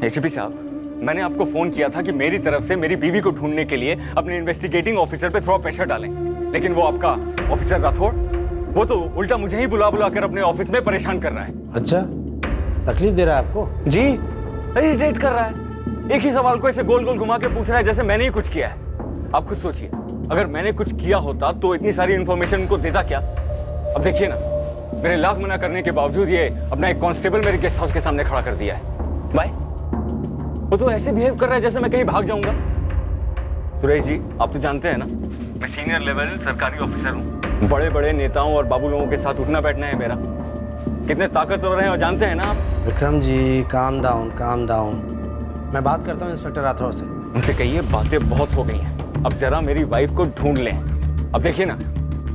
Speaker 4: एसीपी साहब, मैंने आपको फोन किया था कि मेरी तरफ से मेरी बीवी को ढूंढने के लिए अपने इन्वेस्टिगेटिंग ऑफिसर पे थोड़ा प्रेशर डालें, लेकिन वो आपका ऑफिसर राठौड़, वो तो उल्टा मुझे ही बुला बुला कर अपने ऑफिस में परेशान कर रहा है।
Speaker 14: अच्छा, तकलीफ दे रहा है आपको?
Speaker 4: जी, इरिटेट कर रहा है। एक ही सवाल को ऐसे गोल गोल घुमा के पूछ रहा है जैसे मैंने ही कुछ किया है। आप खुद सोचिए, अगर मैंने कुछ किया होता तो इतनी सारी इंफॉर्मेशन उनको देता क्या? अब देखिए ना, मेरे लाख मना करने के बावजूद ये अपना एक कांस्टेबल मेरे गेस्ट हाउस के सामने खड़ा कर दिया है। बाय, वो तो ऐसे बिहेव कर रहा है जैसे मैं कहीं भाग जाऊंगा। सुरेश जी, आप तो जानते हैं ना, मैं सीनियर लेवल सरकारी ऑफिसर हूँ। बड़े बड़े नेताओं और बाबू लोगों के साथ उठना बैठना है मेरा। कितने ताकतवर हैं और जानते हैं ना आप।
Speaker 14: Vikram ji, calm down. मैं बात करता हूँ इंस्पेक्टर राठौर से।
Speaker 4: उनसे कहिए बातें बहुत हो गई हैं, अब जरा मेरी वाइफ को ढूंढ लें। अब देखिए ना,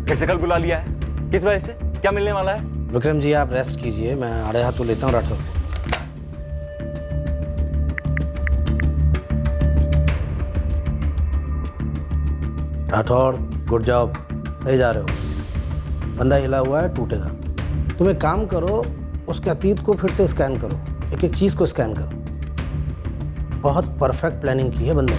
Speaker 4: कैसे कल बुला लिया है, किस वजह से, क्या मिलने वाला है?
Speaker 14: विक्रम जी, आप रेस्ट कीजिए, मैं आड़े हाथों लेता हूँ राठौर। राठौर, गुड जॉब, सही जा रहे हो। बंदा हिला हुआ है, टूटेगा। तुम एक काम करो, उसके अतीत को फिर से स्कैन करो, एक एक चीज़ को स्कैन करो। बहुत परफेक्ट प्लानिंग की है बंदे ने।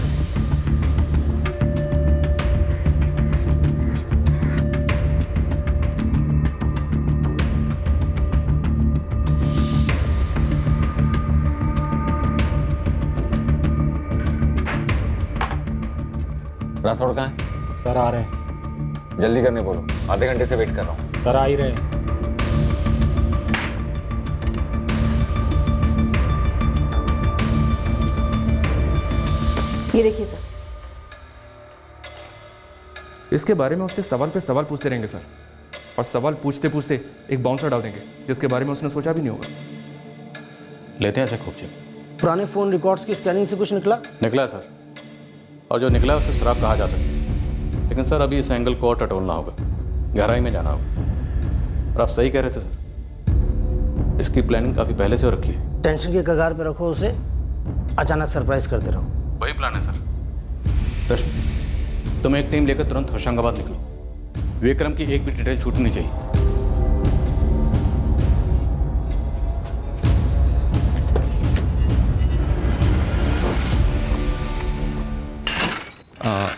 Speaker 4: राठौड़ कहाँ है?
Speaker 16: सर आ रहे हैं।
Speaker 4: जल्दी करने बोलो, आधे घंटे से वेट कर रहा हूँ।
Speaker 16: सर आ ही रहे हैं।
Speaker 2: ये देखिए सर।
Speaker 9: इसके बारे में उससे सवाल पे सवाल पूछते रहेंगे सर, और सवाल पूछते पूछते एक बाउंसर डाल देंगे जिसके बारे में उसने सोचा भी नहीं होगा।
Speaker 5: लेते हैं ऐसे खूब चल।
Speaker 14: पुराने फ़ोन रिकॉर्ड्स की स्कैनिंग से कुछ निकला?
Speaker 5: निकला है सर, और जो निकला है उसे शराब कहा जा सकता है, लेकिन सर अभी इस एंगल को और टटोलना होगा, गहराई में जाना होगा। और आप सही कह रहे थे सर, इसकी प्लानिंग काफ़ी पहले से हो रखी है।
Speaker 14: टेंशन के कगार पे रखो उसे, अचानक सरप्राइज करते रहो।
Speaker 5: वही प्लान है सर। रश्मि, तुम एक टीम लेकर तुरंत होशंगाबाद निकलो। विक्रम की एक भी डिटेल छूटनी चाहिए।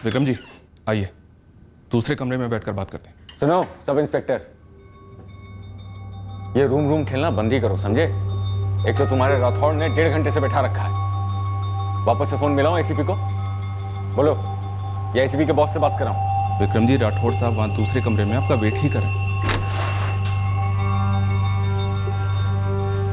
Speaker 9: विक्रम जी आइए, दूसरे कमरे में बैठकर बात करते हैं।
Speaker 4: सुनो सब इंस्पेक्टर, ये रूम खेलना बंद ही करो, समझे? एक तो तुम्हारे राठौड़ ने 1.5 घंटे से बैठा रखा है। वापस से फोन मिलाऊं एसीपी को? बोलो, या एसीपी के बॉस से बात कराऊं?
Speaker 9: विक्रम जी, राठौड़ साहब वहां दूसरे कमरे में आपका वेट ही करें।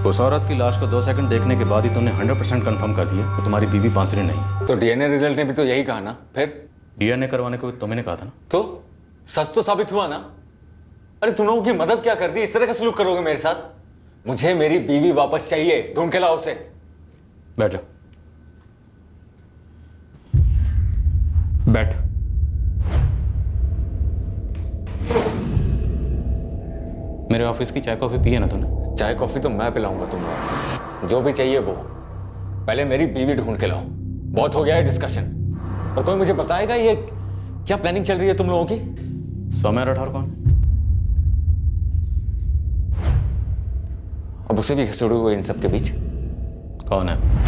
Speaker 5: उस औरत की लाश को 2 सेकंड देखने के बाद ही तुमने 100% कंफर्म कर दिया कि तुम्हारी बीवी बांसुरी नहीं।
Speaker 4: तो डीएनए रिजल्ट ने भी तो यही कहा ना। फिर
Speaker 5: डीएनए करवाने को तुमने कहा था ना।
Speaker 4: तो सच तो साबित हुआ ना। अरे तुम लोगों की मदद क्या कर दी, इस तरह का सलूक करोगे मेरे साथ? मुझे मेरी बीवी वापस चाहिए, ढूंढ के लाओ उसे।
Speaker 5: बैठ जाओ।
Speaker 9: बैठ।
Speaker 5: मेरे ऑफिस की चाय कॉफी पी है ना तूने?
Speaker 4: चाय कॉफी तो मैं पिलाऊंगा तुम लोग, जो भी चाहिए वो। पहले मेरी बीवी ढूंढ के लाओ। बहुत हो गया है डिस्कशन। और कोई मुझे बताएगा ये क्या प्लानिंग चल रही है तुम लोगों की?
Speaker 5: सौम्या राठौर कौन?
Speaker 4: अब उसे भी घसीटे हुए इन सब के बीच।
Speaker 5: कौन है?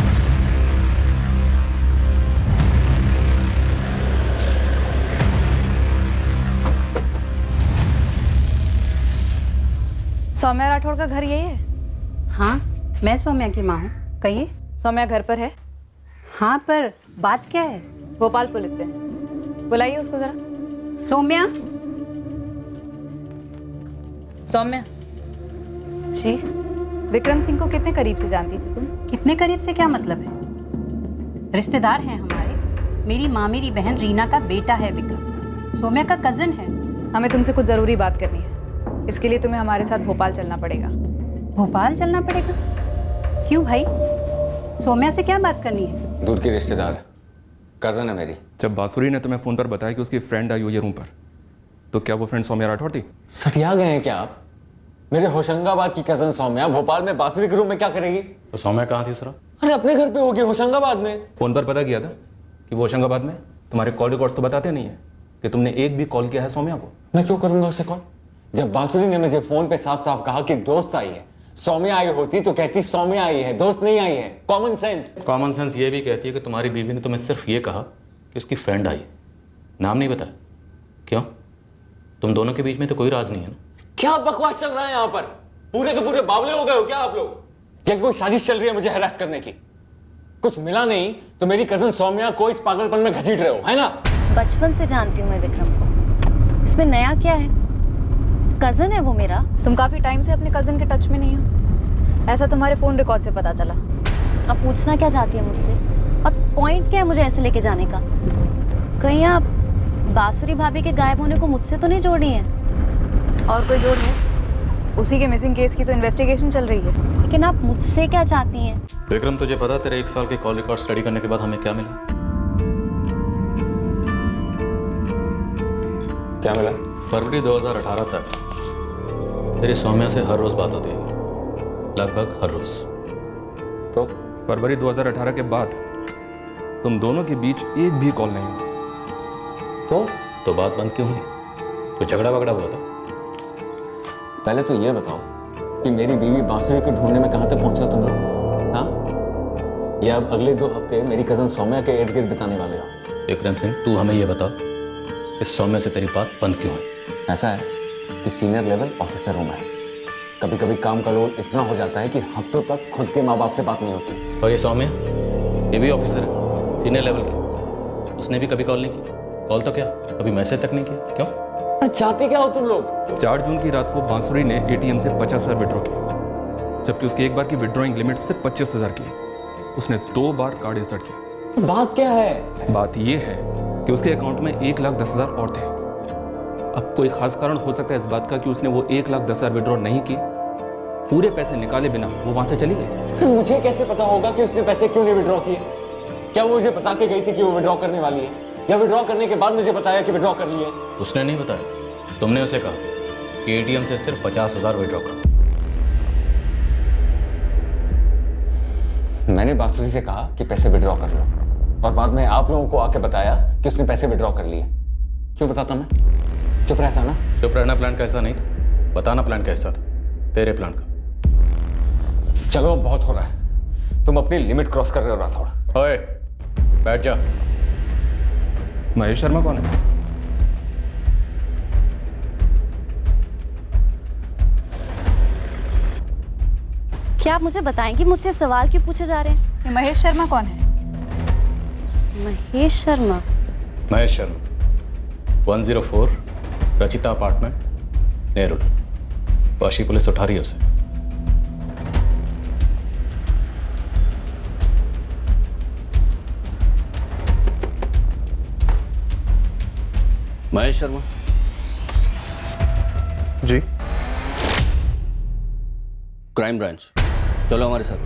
Speaker 2: सौम्या राठौर का घर यही है?
Speaker 17: हाँ, मैं सौम्या की माँ हूँ। कहिए।
Speaker 2: सौम्या घर पर है?
Speaker 17: हाँ, पर बात क्या है?
Speaker 2: भोपाल पुलिस से। बुलाइए उसको जरा।
Speaker 17: सौम्या।
Speaker 2: सौम्या जी, विक्रम सिंह को कितने करीब से जानती थी तुम?
Speaker 17: कितने करीब से क्या मतलब है? रिश्तेदार हैं हमारे। मेरी मामेरी बहन रीना का बेटा है विक्रम, सौम्या का कजन है।
Speaker 2: हमें तुमसे कुछ जरूरी बात करनी है, इसके लिए तुम्हें हमारे साथ भोपाल चलना पड़ेगा।
Speaker 17: भोपाल चलना पड़ेगा? क्यों भाई, सौम्या से क्या बात करनी है?
Speaker 4: दूर की रिश्तेदार है, कजन है मेरी।
Speaker 9: जब बांसुरी ने तुम्हें फोन पर बताया कि उसकी फ्रेंड आई हुई है रूम पर, तो क्या वो फ्रेंड सौम्या राठौर थी?
Speaker 4: सटिया गए हैं क्या आप? मेरे होशंगाबाद की कजन सौम्या भोपाल में बांसुरी के रूम में क्या करेगी?
Speaker 5: तो सौम्या कहाँ थी उस रात?
Speaker 4: अरे अपने घर पे होगी, होशंगाबाद में।
Speaker 9: फोन पर पता किया था कि वो होशंगाबाद में? तुम्हारे कॉल रिकॉर्ड्स तो बताते नहीं है कि तुमने एक भी कॉल किया है सौम्या को।
Speaker 4: मैं क्यों करूंगा उसे कॉल? जब बांसुरी ने मुझे फोन पे साफ साफ कहा कि दोस्त आई है, सौम्या आई होती तो कहती सौम्या आई है, दोस्त नहीं आई है। Common sense.
Speaker 5: कॉमन सेंस ये भी कहती है कि तुम्हारी बीवी ने तुम्हें सिर्फ ये कहा कि उसकी फ्रेंड आई, नाम नहीं बताया। क्यों? तुम दोनों के बीच में तो कोई राज नहीं है ना?
Speaker 4: क्या बकवास चल रहा है यहाँ पर? पूरे के पूरे बावले हो गए हो क्या आप लोग? क्या कोई साजिश चल रही है मुझे हरास करने की? कुछ मिला नहीं तो मेरी कजन सौम्या को इस पागलपन में घसीट रहे हो, है ना?
Speaker 10: बचपन से जानती हूँ मैं विक्रम को, इसमें नया क्या है? कजन है वो मेरा।
Speaker 2: तुम काफी टाइम से अपने कजन के टच में नहीं हो, ऐसा तुम्हारे फोन रिकॉर्ड से पता चला।
Speaker 10: अब पूछना क्या चाहती है मुझसे, और पॉइंट क्या है मुझे ऐसे लेके जाने का? कहीं आप बांसुरी भाभी के गायब होने को मुझसे तो नहीं जोड़ रही हैं?
Speaker 2: और कोई जोड़ है? उसी के मिसिंग केस की तो इन्वेस्टिगेशन चल रही है।
Speaker 10: लेकिन आप मुझसे क्या चाहती हैं?
Speaker 5: विक्रम, तुझे पता तेरे 1 साल के कॉल रिकॉर्ड स्टडी करने के बाद हमें क्या मिला?
Speaker 4: क्या मिला?
Speaker 5: फरवरी 2018 तक तेरी सौम्या से हर रोज बात होती है, लगभग हर रोज।
Speaker 4: तो
Speaker 9: फरवरी 2018 के बाद तुम दोनों के बीच एक भी कॉल नहीं हुई।
Speaker 5: तो बात बंद क्यों हुई? कोई झगड़ा वगड़ा हुआ था?
Speaker 4: पहले तो ये बताओ कि मेरी बीवी बांसुरी को ढूंढने में कहां तक पहुंचा तुम लोग? हाँ, या अब अगले 2 हफ्ते मेरी कजन सौम्या के इर्द गिर्द बिताने वाले हो?
Speaker 5: विक्रम सिंह, तू हमें यह बता, इस सौम्या से तेरी बात बंद क्यों हुई?
Speaker 4: ऐसा है कि सीनियर लेवल ऑफिसर हूं मैं। कभी कभी काम का लोड इतना हो जाता है कि हफ्तों तक खुद के माँ बाप से बात नहीं होती।
Speaker 5: और ये सौम्या, ये भी ऑफिसर है, सीनियर लेवल की, उसने भी कभी कॉल नहीं की। कॉल तो क्या, कभी मैसेज तक नहीं किया। क्यों?
Speaker 4: चाहते क्या हो तुम लोग?
Speaker 9: 4 जून की रात को बांसुरी ने एटीएम से 50,000 विड्रॉ किया, जबकि उसकी एक बार की विड्रॉइंग लिमिट सिर्फ 25,000 की। उसने 2 बार कार्ड इंसर्ट किया।
Speaker 4: तो बात क्या है?
Speaker 9: बात यह है कि उसके अकाउंट में 1,10,000 और थे। अब कोई खास कारण हो सकता है इस बात का कि उसने वो 1,10,000 विड्रॉ नहीं किए, पूरे पैसे निकाले बिना वो वहां से चली गई।
Speaker 4: मुझे कैसे पता होगा कि उसने पैसे क्यों नहीं विड्रॉ किए? क्या वो मुझे बता के गई थी कि वो विड्रॉ करने वाली है, या विड्रॉ करने के बाद मुझे बताया कि विड्रॉ कर ली है?
Speaker 5: उसने नहीं बताया, तुमने उसे कहा कि एटीएम से सिर्फ 50,000 विड्रॉ कर।
Speaker 4: मैंने बांसुरी से कहा कि पैसे विड्रॉ कर लो, और बाद में आप लोगों को आके बताया कि उसने पैसे विड्रॉ कर लिए। क्यों बताता मैं? चुप रहता ना?
Speaker 5: चुप रहना प्लान कैसा नहीं था, बताना प्लान कैसा था, तेरे प्लान का।
Speaker 4: चलो अब बहुत हो रहा है, तुम अपनी लिमिट क्रॉस कर रहे हो राठौड़।
Speaker 5: ओए, बैठ जा।
Speaker 9: महेश शर्मा कौन है?
Speaker 10: क्या आप मुझे बताएंगी मुझसे सवाल क्यों पूछे जा रहे हैं?
Speaker 2: ये महेश शर्मा कौन है?
Speaker 10: महेश शर्मा?
Speaker 5: महेश शर्मा 104 रचिता अपार्टमेंट, नेरुल। वाशी पुलिस उठा रही है उसे।
Speaker 4: महेश शर्मा
Speaker 1: जी।
Speaker 4: क्राइम ब्रांच, चलो हमारे साथ।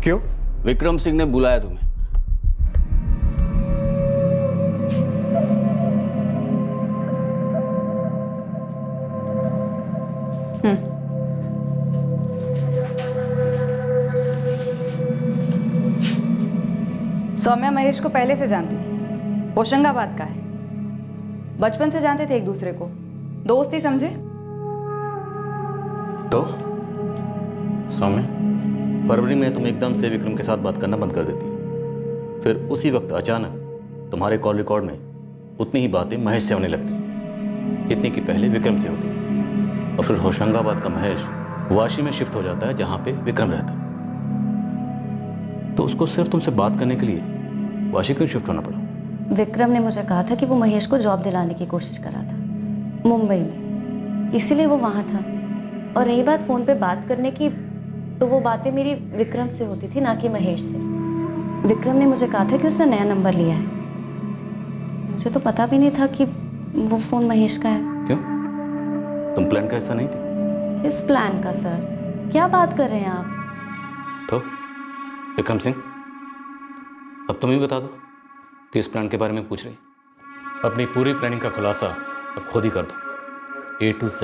Speaker 1: क्यों?
Speaker 4: विक्रम सिंह ने बुलाया तुम्हें।
Speaker 2: सौम्या महेश को पहले से जानती थी। होशंगाबाद का है, बचपन से जानते थे एक दूसरे को, दोस्त ही समझे।
Speaker 5: तो सौम्य, फरवरी में तुम एकदम से विक्रम के साथ बात करना बंद कर देती, फिर उसी वक्त अचानक तुम्हारे कॉल रिकॉर्ड में उतनी ही बातें महेश से होने लगती जितनी कि पहले विक्रम से होती थी। और फिर होशंगाबाद का महेश वाशी में शिफ्ट हो जाता है जहाँ पे विक्रम रहता है। तो उसको सिर्फ तुमसे बात करने के लिए वाशी क्यों शिफ्ट होना पड़ा?
Speaker 18: विक्रम ने मुझे कहा था कि वो महेश को जॉब दिलाने की कोशिश कर रहा था मुंबई में, इसीलिए वो वहाँ था। और रही बात फ़ोन पे बात करने की, तो वो बातें मेरी विक्रम से होती थी, ना कि महेश से। विक्रम ने मुझे कहा था कि उसने नया नंबर लिया है। मुझे तो पता भी नहीं था कि वो फ़ोन महेश का है।
Speaker 5: क्यों? तुम प्लान का हिस्सा नहीं थी?
Speaker 18: किस प्लान का सर? क्या बात कर रहे हैं आप?
Speaker 5: तो विक्रम सिंह, अब तुम ही बता दो कि इस प्लान के बारे में पूछ रही। अपनी पूरी प्लानिंग का खुलासा अब खुद ही कर दो, A to Z।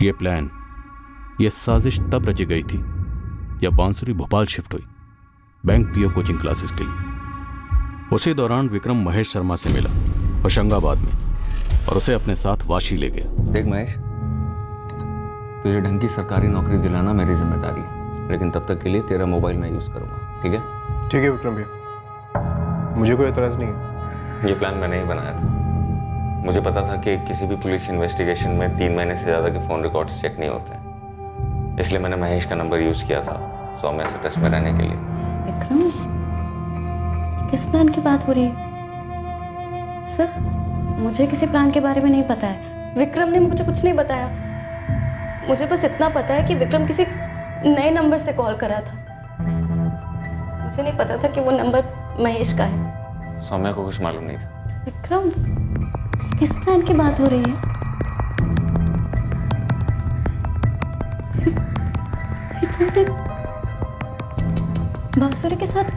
Speaker 5: ये प्लान, ये साजिश तब रची गई थी जब बांसुरी भोपाल शिफ्ट हुई बैंक पीओ कोचिंग क्लासेस के लिए। उसी दौरान विक्रम महेश शर्मा से मिला होशंगाबाद में और उसे अपने साथ वाशी ले गया।
Speaker 4: देख महेश, तुझे ढंग की सरकारी नौकरी दिलाना मेरी जिम्मेदारी है, लेकिन तब तक के लिए तेरा मोबाइल मैं यूज़ करूँगा, ठीक है?
Speaker 1: ठीक है विक्रम भैया, मुझे कोई एतराज़ नहीं है।
Speaker 4: ये प्लान मैंने ही बनाया था। मुझे पता था कि किसी भी पुलिस इन्वेस्टिगेशन में 3 महीने से ज़्यादा के फ़ोन रिकॉर्ड्स चेक नहीं होते, इसलिए मैंने महेश का नंबर यूज़ किया था सौम्या से टच में रहने के लिए।
Speaker 18: विक्रम, किस प्लान की बात हो रही है सर? मुझे किसी प्लान के बारे में नहीं पता है। विक्रम ने मुझे कुछ नहीं बताया। मुझे बस इतना पता है कि विक्रम किसी नए नंबर से कॉल करा था। मुझे नहीं पता था कि वो नंबर महेश का है।
Speaker 4: सौम्या को कुछ मालूम नहीं था।
Speaker 18: विक्रम, किस प्लान की बात हो रही है? तुमने बांसुरी के साथ?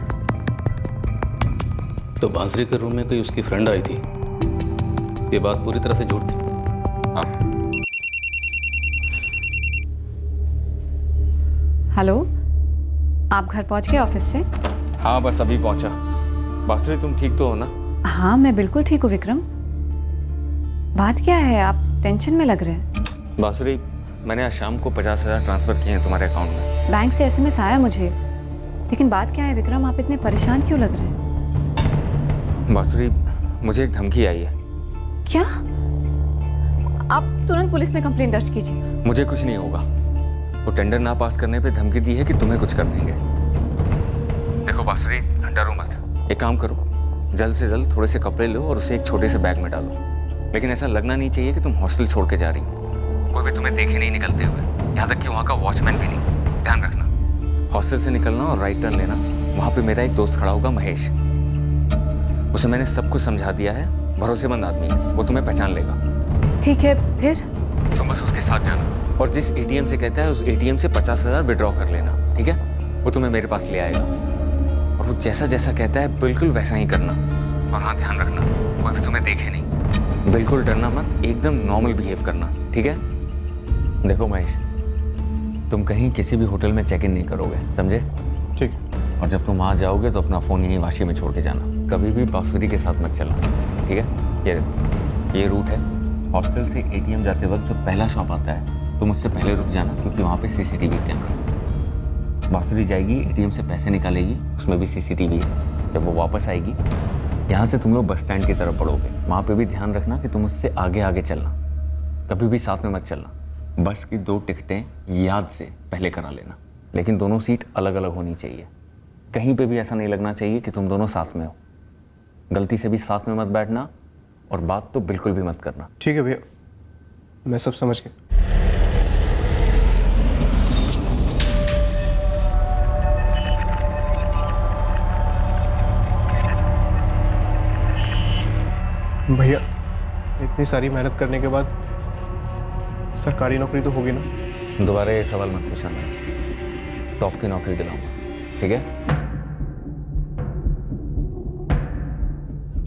Speaker 5: तो बांसुरी के रूम में कोई उसकी फ्रेंड आई थी, ये बात पूरी तरह से झूठ थी।
Speaker 4: हाँ।
Speaker 19: हेलो, आप घर पहुंच गए ऑफिस से?
Speaker 4: हाँ, बस अभी पहुंचा। बांसुरी, तुम ठीक तो हो ना?
Speaker 19: हाँ, मैं बिल्कुल ठीक हूँ विक्रम। बात क्या है, आप टेंशन में लग रहे हैं?
Speaker 4: बांसुरी, मैंने आज शाम को 50,000 ट्रांसफ़र किए हैं तुम्हारे अकाउंट में।
Speaker 19: बैंक से SMS आया मुझे, लेकिन बात क्या है विक्रम, आप इतने परेशान क्यों लग रहे हैं?
Speaker 4: बांसुरी, मुझे एक धमकी आई है।
Speaker 19: क्या? आप तुरंत पुलिस में कंप्लेंट दर्ज कीजिए।
Speaker 4: मुझे कुछ नहीं होगा। वो टेंडर ना पास करने पे धमकी दी है कि तुम्हें कुछ कर देंगे। देखो बांसुरी, डरो मत। एक काम करो, जल्द से जल्द थोड़े से कपड़े लो और उसे एक छोटे से बैग में डालो, लेकिन ऐसा लगना नहीं चाहिए कि तुम हॉस्टल छोड़ के जा रही हो। कोई भी तुम्हें देखे नहीं निकलते हुए, यहाँ तक कि वहाँ का वॉचमैन भी नहीं। ध्यान रखना, हॉस्टल से निकलना और राइट टर्न लेना। वहाँ पे मेरा एक दोस्त खड़ा होगा, महेश। उसे मैंने सब कुछ समझा दिया है, भरोसेमंद आदमी है, वो तुम्हें पहचान लेगा।
Speaker 19: ठीक है, फिर?
Speaker 4: तुम बस उसके साथ जाना और जिस ATM से कहता है उस ATM से 50,000 विड्रॉ कर लेना, ठीक है? वो तुम्हें मेरे पास ले आएगा और वो जैसा जैसा कहता है बिल्कुल वैसा ही करना। और हाँ, ध्यान रखना, कोई भी तुम्हें देखे नहीं। बिल्कुल डरना मत, एकदम नॉर्मल बिहेव करना, ठीक है? देखो महेश, तुम कहीं किसी भी होटल में चेक इन नहीं करोगे, समझे?
Speaker 1: ठीक है।
Speaker 4: और जब तुम वहाँ जाओगे तो अपना फ़ोन यहीं वाशी में छोड़ के जाना। कभी भी बांसुरी के साथ मत चलना, ठीक है? ये रूट है। हॉस्टल से ATM जाते वक्त जो पहला शॉप आता है, तुम उससे पहले रुक जाना, क्योंकि वहाँ पे CCTV कैमरा। बांसुरी जाएगी, ATM से पैसे निकालेगी, उसमें भी CCTV है। जब वो वापस आएगी, यहाँ से तुम लोग बस स्टैंड की तरफ बढ़ोगे। वहाँ पे भी ध्यान रखना कि तुम उससे आगे आगे चलना, कभी भी साथ में मत चलना। बस की 2 टिकटें याद से पहले करा लेना, लेकिन दोनों सीट अलग अलग होनी चाहिए। कहीं पे भी ऐसा नहीं लगना चाहिए कि तुम दोनों साथ में हो। गलती से भी साथ में मत बैठना और बात तो बिल्कुल भी मत करना।
Speaker 1: ठीक है भैया, मैं सब समझ गया। भैया इतनी सारी मेहनत करने के बाद सरकारी नौकरी तो होगी ना?
Speaker 16: दोबारा ये सवाल मत पूछना महेश, टॉप की नौकरी दिलाऊंगा, ठीक है?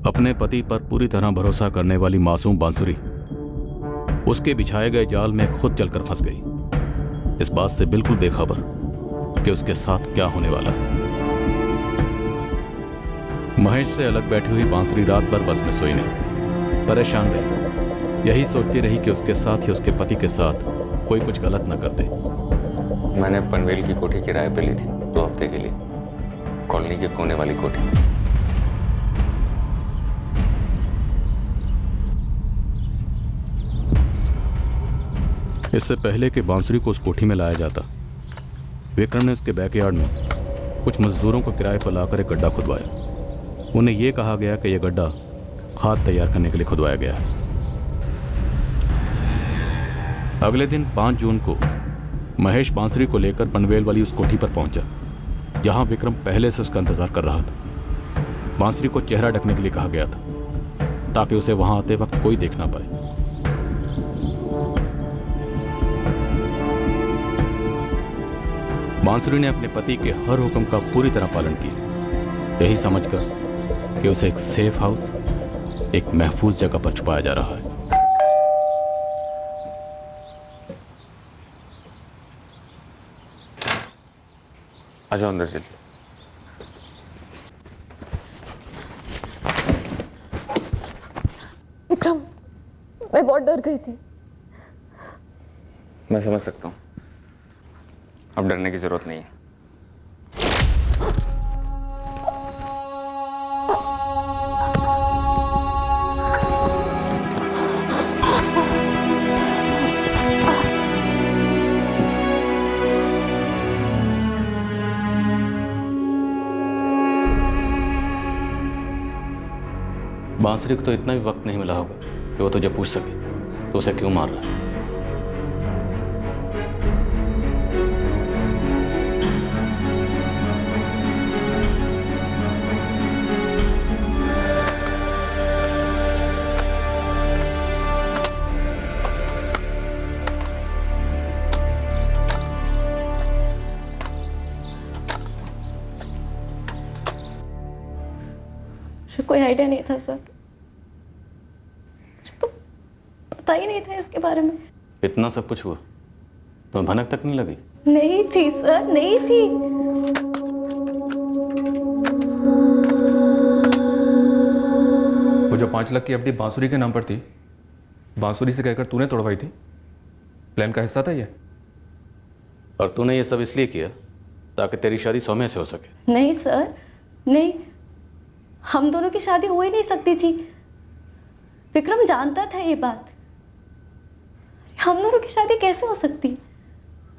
Speaker 5: अपने पति पर पूरी तरह भरोसा करने वाली मासूम बांसुरी उसके बिछाए गए जाल में खुद चलकर फंस गई, इस बात से बिल्कुल बेखबर कि उसके साथ क्या होने वाला है। महेश से अलग बैठी हुई बांसुरी रात भर बस में सोई नहीं, परेशान रही, यही सोचती रही कि उसके साथ ही उसके पति के साथ कोई कुछ गलत न कर दे।
Speaker 16: मैंने पनवेल की कोठी किराए पे ली थी 2 हफ्ते के लिए, कॉलोनी के कोने वाली कोठी।
Speaker 5: इससे पहले कि बांसुरी को उस कोठी में लाया जाता, विक्रम ने उसके बैकयार्ड में कुछ मजदूरों को किराए पर लाकर एक गड्ढा खुदवाया। उन्हें यह कहा गया कि यह गड्ढा खाद तैयार करने के लिए खुदवाया गया है। अगले दिन 5 जून को महेश बांसुरी को लेकर पनवेल वाली उस कोठी पर पहुंचा, जहां विक्रम पहले से उसका इंतजार कर रहा था। बांसुरी को चेहरा ढकने के लिए कहा गया था, ताकि उसे वहां आते वक्त कोई देख ना पाए। बांसुरी ने अपने पति के हर हुक्म का पूरी तरह पालन किया, यही समझकर कि उसे एक सेफ हाउस, एक महफूज जगह पर छुपाया जा रहा है।
Speaker 16: आ जाओ अंदर चलिए।
Speaker 13: विक्रम, मैं बहुत डर गई थी।
Speaker 16: मैं समझ सकता हूँ, अब डरने की जरूरत नहीं है।
Speaker 5: बांसुरी को तो इतना भी वक्त नहीं मिला होगा कि वो तुझे पूछ सके तो उसे क्यों मार रहा है।
Speaker 13: मुझे कोई आइडिया नहीं था सर, मुझे तो पता ही नहीं था इसके बारे में।
Speaker 5: इतना सब कुछ हुआ, तुम्हें भनक तक नहीं लगी?
Speaker 13: नहीं थी सर, नहीं थी।
Speaker 9: वो जो 5 लाख की एफडी बांसुरी के नाम पर थी, बांसुरी से कहकर तूने तोड़वाई थी? प्लान का हिस्सा था ये?
Speaker 5: और तूने ये सब इसलिए किया ताकि तेरी शादी सौम्य से हो सके?
Speaker 13: नहीं सर, नहीं, हम दोनों की शादी हो ही नहीं सकती थी। विक्रम जानता था ये बात। हम दोनों की शादी कैसे हो सकती?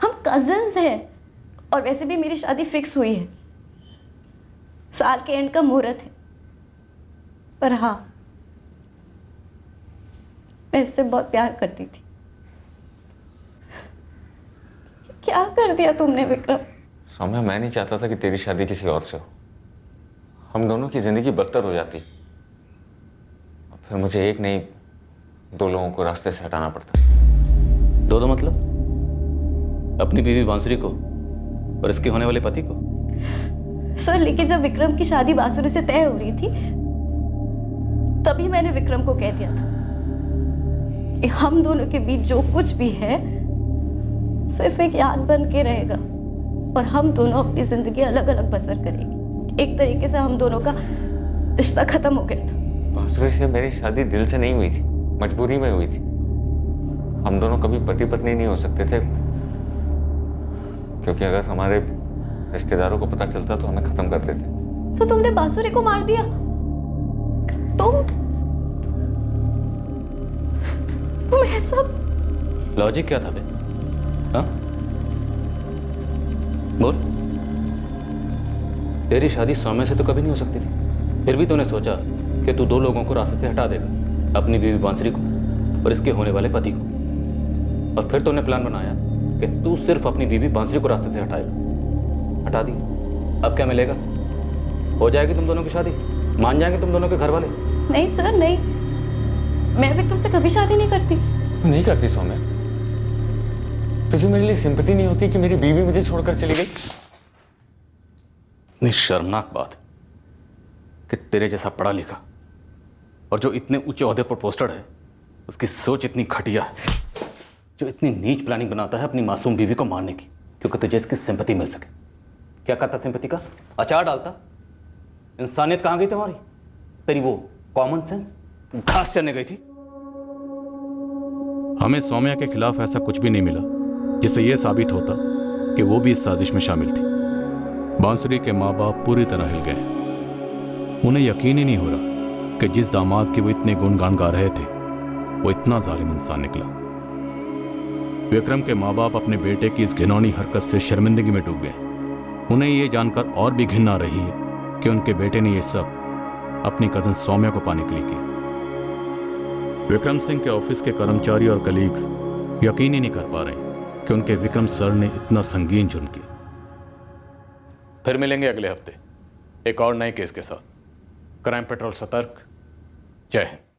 Speaker 13: हम कजिन्स हैं, और वैसे भी मेरी शादी फिक्स हुई है, साल के एंड का मुहूर्त है। पर हाँ, मैं इससे बहुत प्यार करती थी। क्या कर दिया तुमने विक्रम?
Speaker 16: सौम्या, मैं नहीं चाहता था कि तेरी शादी किसी और से हो। हम दोनों की जिंदगी बदतर हो जाती, फिर मुझे एक नहीं 2 लोगों को रास्ते से हटाना पड़ता।
Speaker 5: दो मतलब? अपनी बीवी बांसुरी को और इसके होने वाले पति को?
Speaker 13: सर, लेकिन जब विक्रम की शादी बांसुरी से तय हो रही थी, तभी मैंने विक्रम को कह दिया था कि हम दोनों के बीच जो कुछ भी है सिर्फ एक याद बन के रहेगा, और हम दोनों अपनी जिंदगी अलग अलग बसर करेंगे। एक तरीके से हम दोनों का रिश्ता खत्म हो गया था।
Speaker 16: बांसुरी से मेरी शादी दिल से नहीं हुई थी, मजबूरी में हुई थी। हम दोनों कभी पति पत्नी नहीं हो सकते थे, क्योंकि अगर हमारे रिश्तेदारों को पता चलता तो हमें खत्म कर देते।
Speaker 13: तो तुमने बांसुरी को मार दिया? तुम ऐसा?
Speaker 5: लॉजिक क्या था बे? हाँ? बोल। तेरी शादी सौम्य से तो कभी नहीं हो सकती थी, फिर भी तूने सोचा कि तू 2 लोगों को रास्ते से हटा देगा, अपनी बीवी बांसुरी को और इसके होने वाले पति को। और फिर तूने प्लान बनाया कि तू सिर्फ अपनी बीवी बांसुरी को रास्ते से हटाएगा। हटा दी, अब क्या मिलेगा? हो जाएगी तुम दोनों की शादी, मान जाएंगे तुम दोनों के घर वाले।
Speaker 13: नहीं सर, नहीं, मैं विक्रम से कभी शादी नहीं करती।
Speaker 16: तू नहीं करती सौम्या? तुझे मेरे लिए सिंपैथी नहीं होती कि मेरी बीवी मुझे छोड़कर चली गई?
Speaker 5: इतनी शर्मनाक बात कि तेरे जैसा पढ़ा लिखा और जो इतने ऊंचे ओहदे पर पोस्टेड है, उसकी सोच इतनी घटिया है, जो इतनी नीच प्लानिंग बनाता है अपनी मासूम बीवी को मारने की, क्योंकि तुझे इसकी सिंपैथी मिल सके। क्या करता सिंपैथी का? अचार डालता। इंसानियत कहाँ गई तुम्हारी? तेरी वो कॉमन सेंस घास चरने गई थी। हमें सौम्या के खिलाफ ऐसा कुछ भी नहीं मिला जिससे यह साबित होता कि वो भी इस साजिश में शामिल थी। बांसुरी के माँ बाप पूरी तरह हिल गए। उन्हें यकीन ही नहीं हो रहा कि जिस दामाद के वो इतने गुणगान गा रहे थे वो इतना जालिम इंसान निकला। विक्रम के माँ बाप अपने बेटे की इस घिनौनी हरकत से शर्मिंदगी में डूब गए। उन्हें ये जानकर और भी घिन आ रही है कि उनके बेटे ने ये सब अपनी कजन सौम्या को पाने के लिए किया। विक्रम सिंह के ऑफिस के कर्मचारी और कलीग्स यकीन ही नहीं कर पा रहे कि उनके विक्रम सर ने इतना संगीन जुर्म किया। फिर मिलेंगे अगले हफ्ते एक और नए केस के साथ। क्राइम पेट्रोल सतर्क। जय हिंद।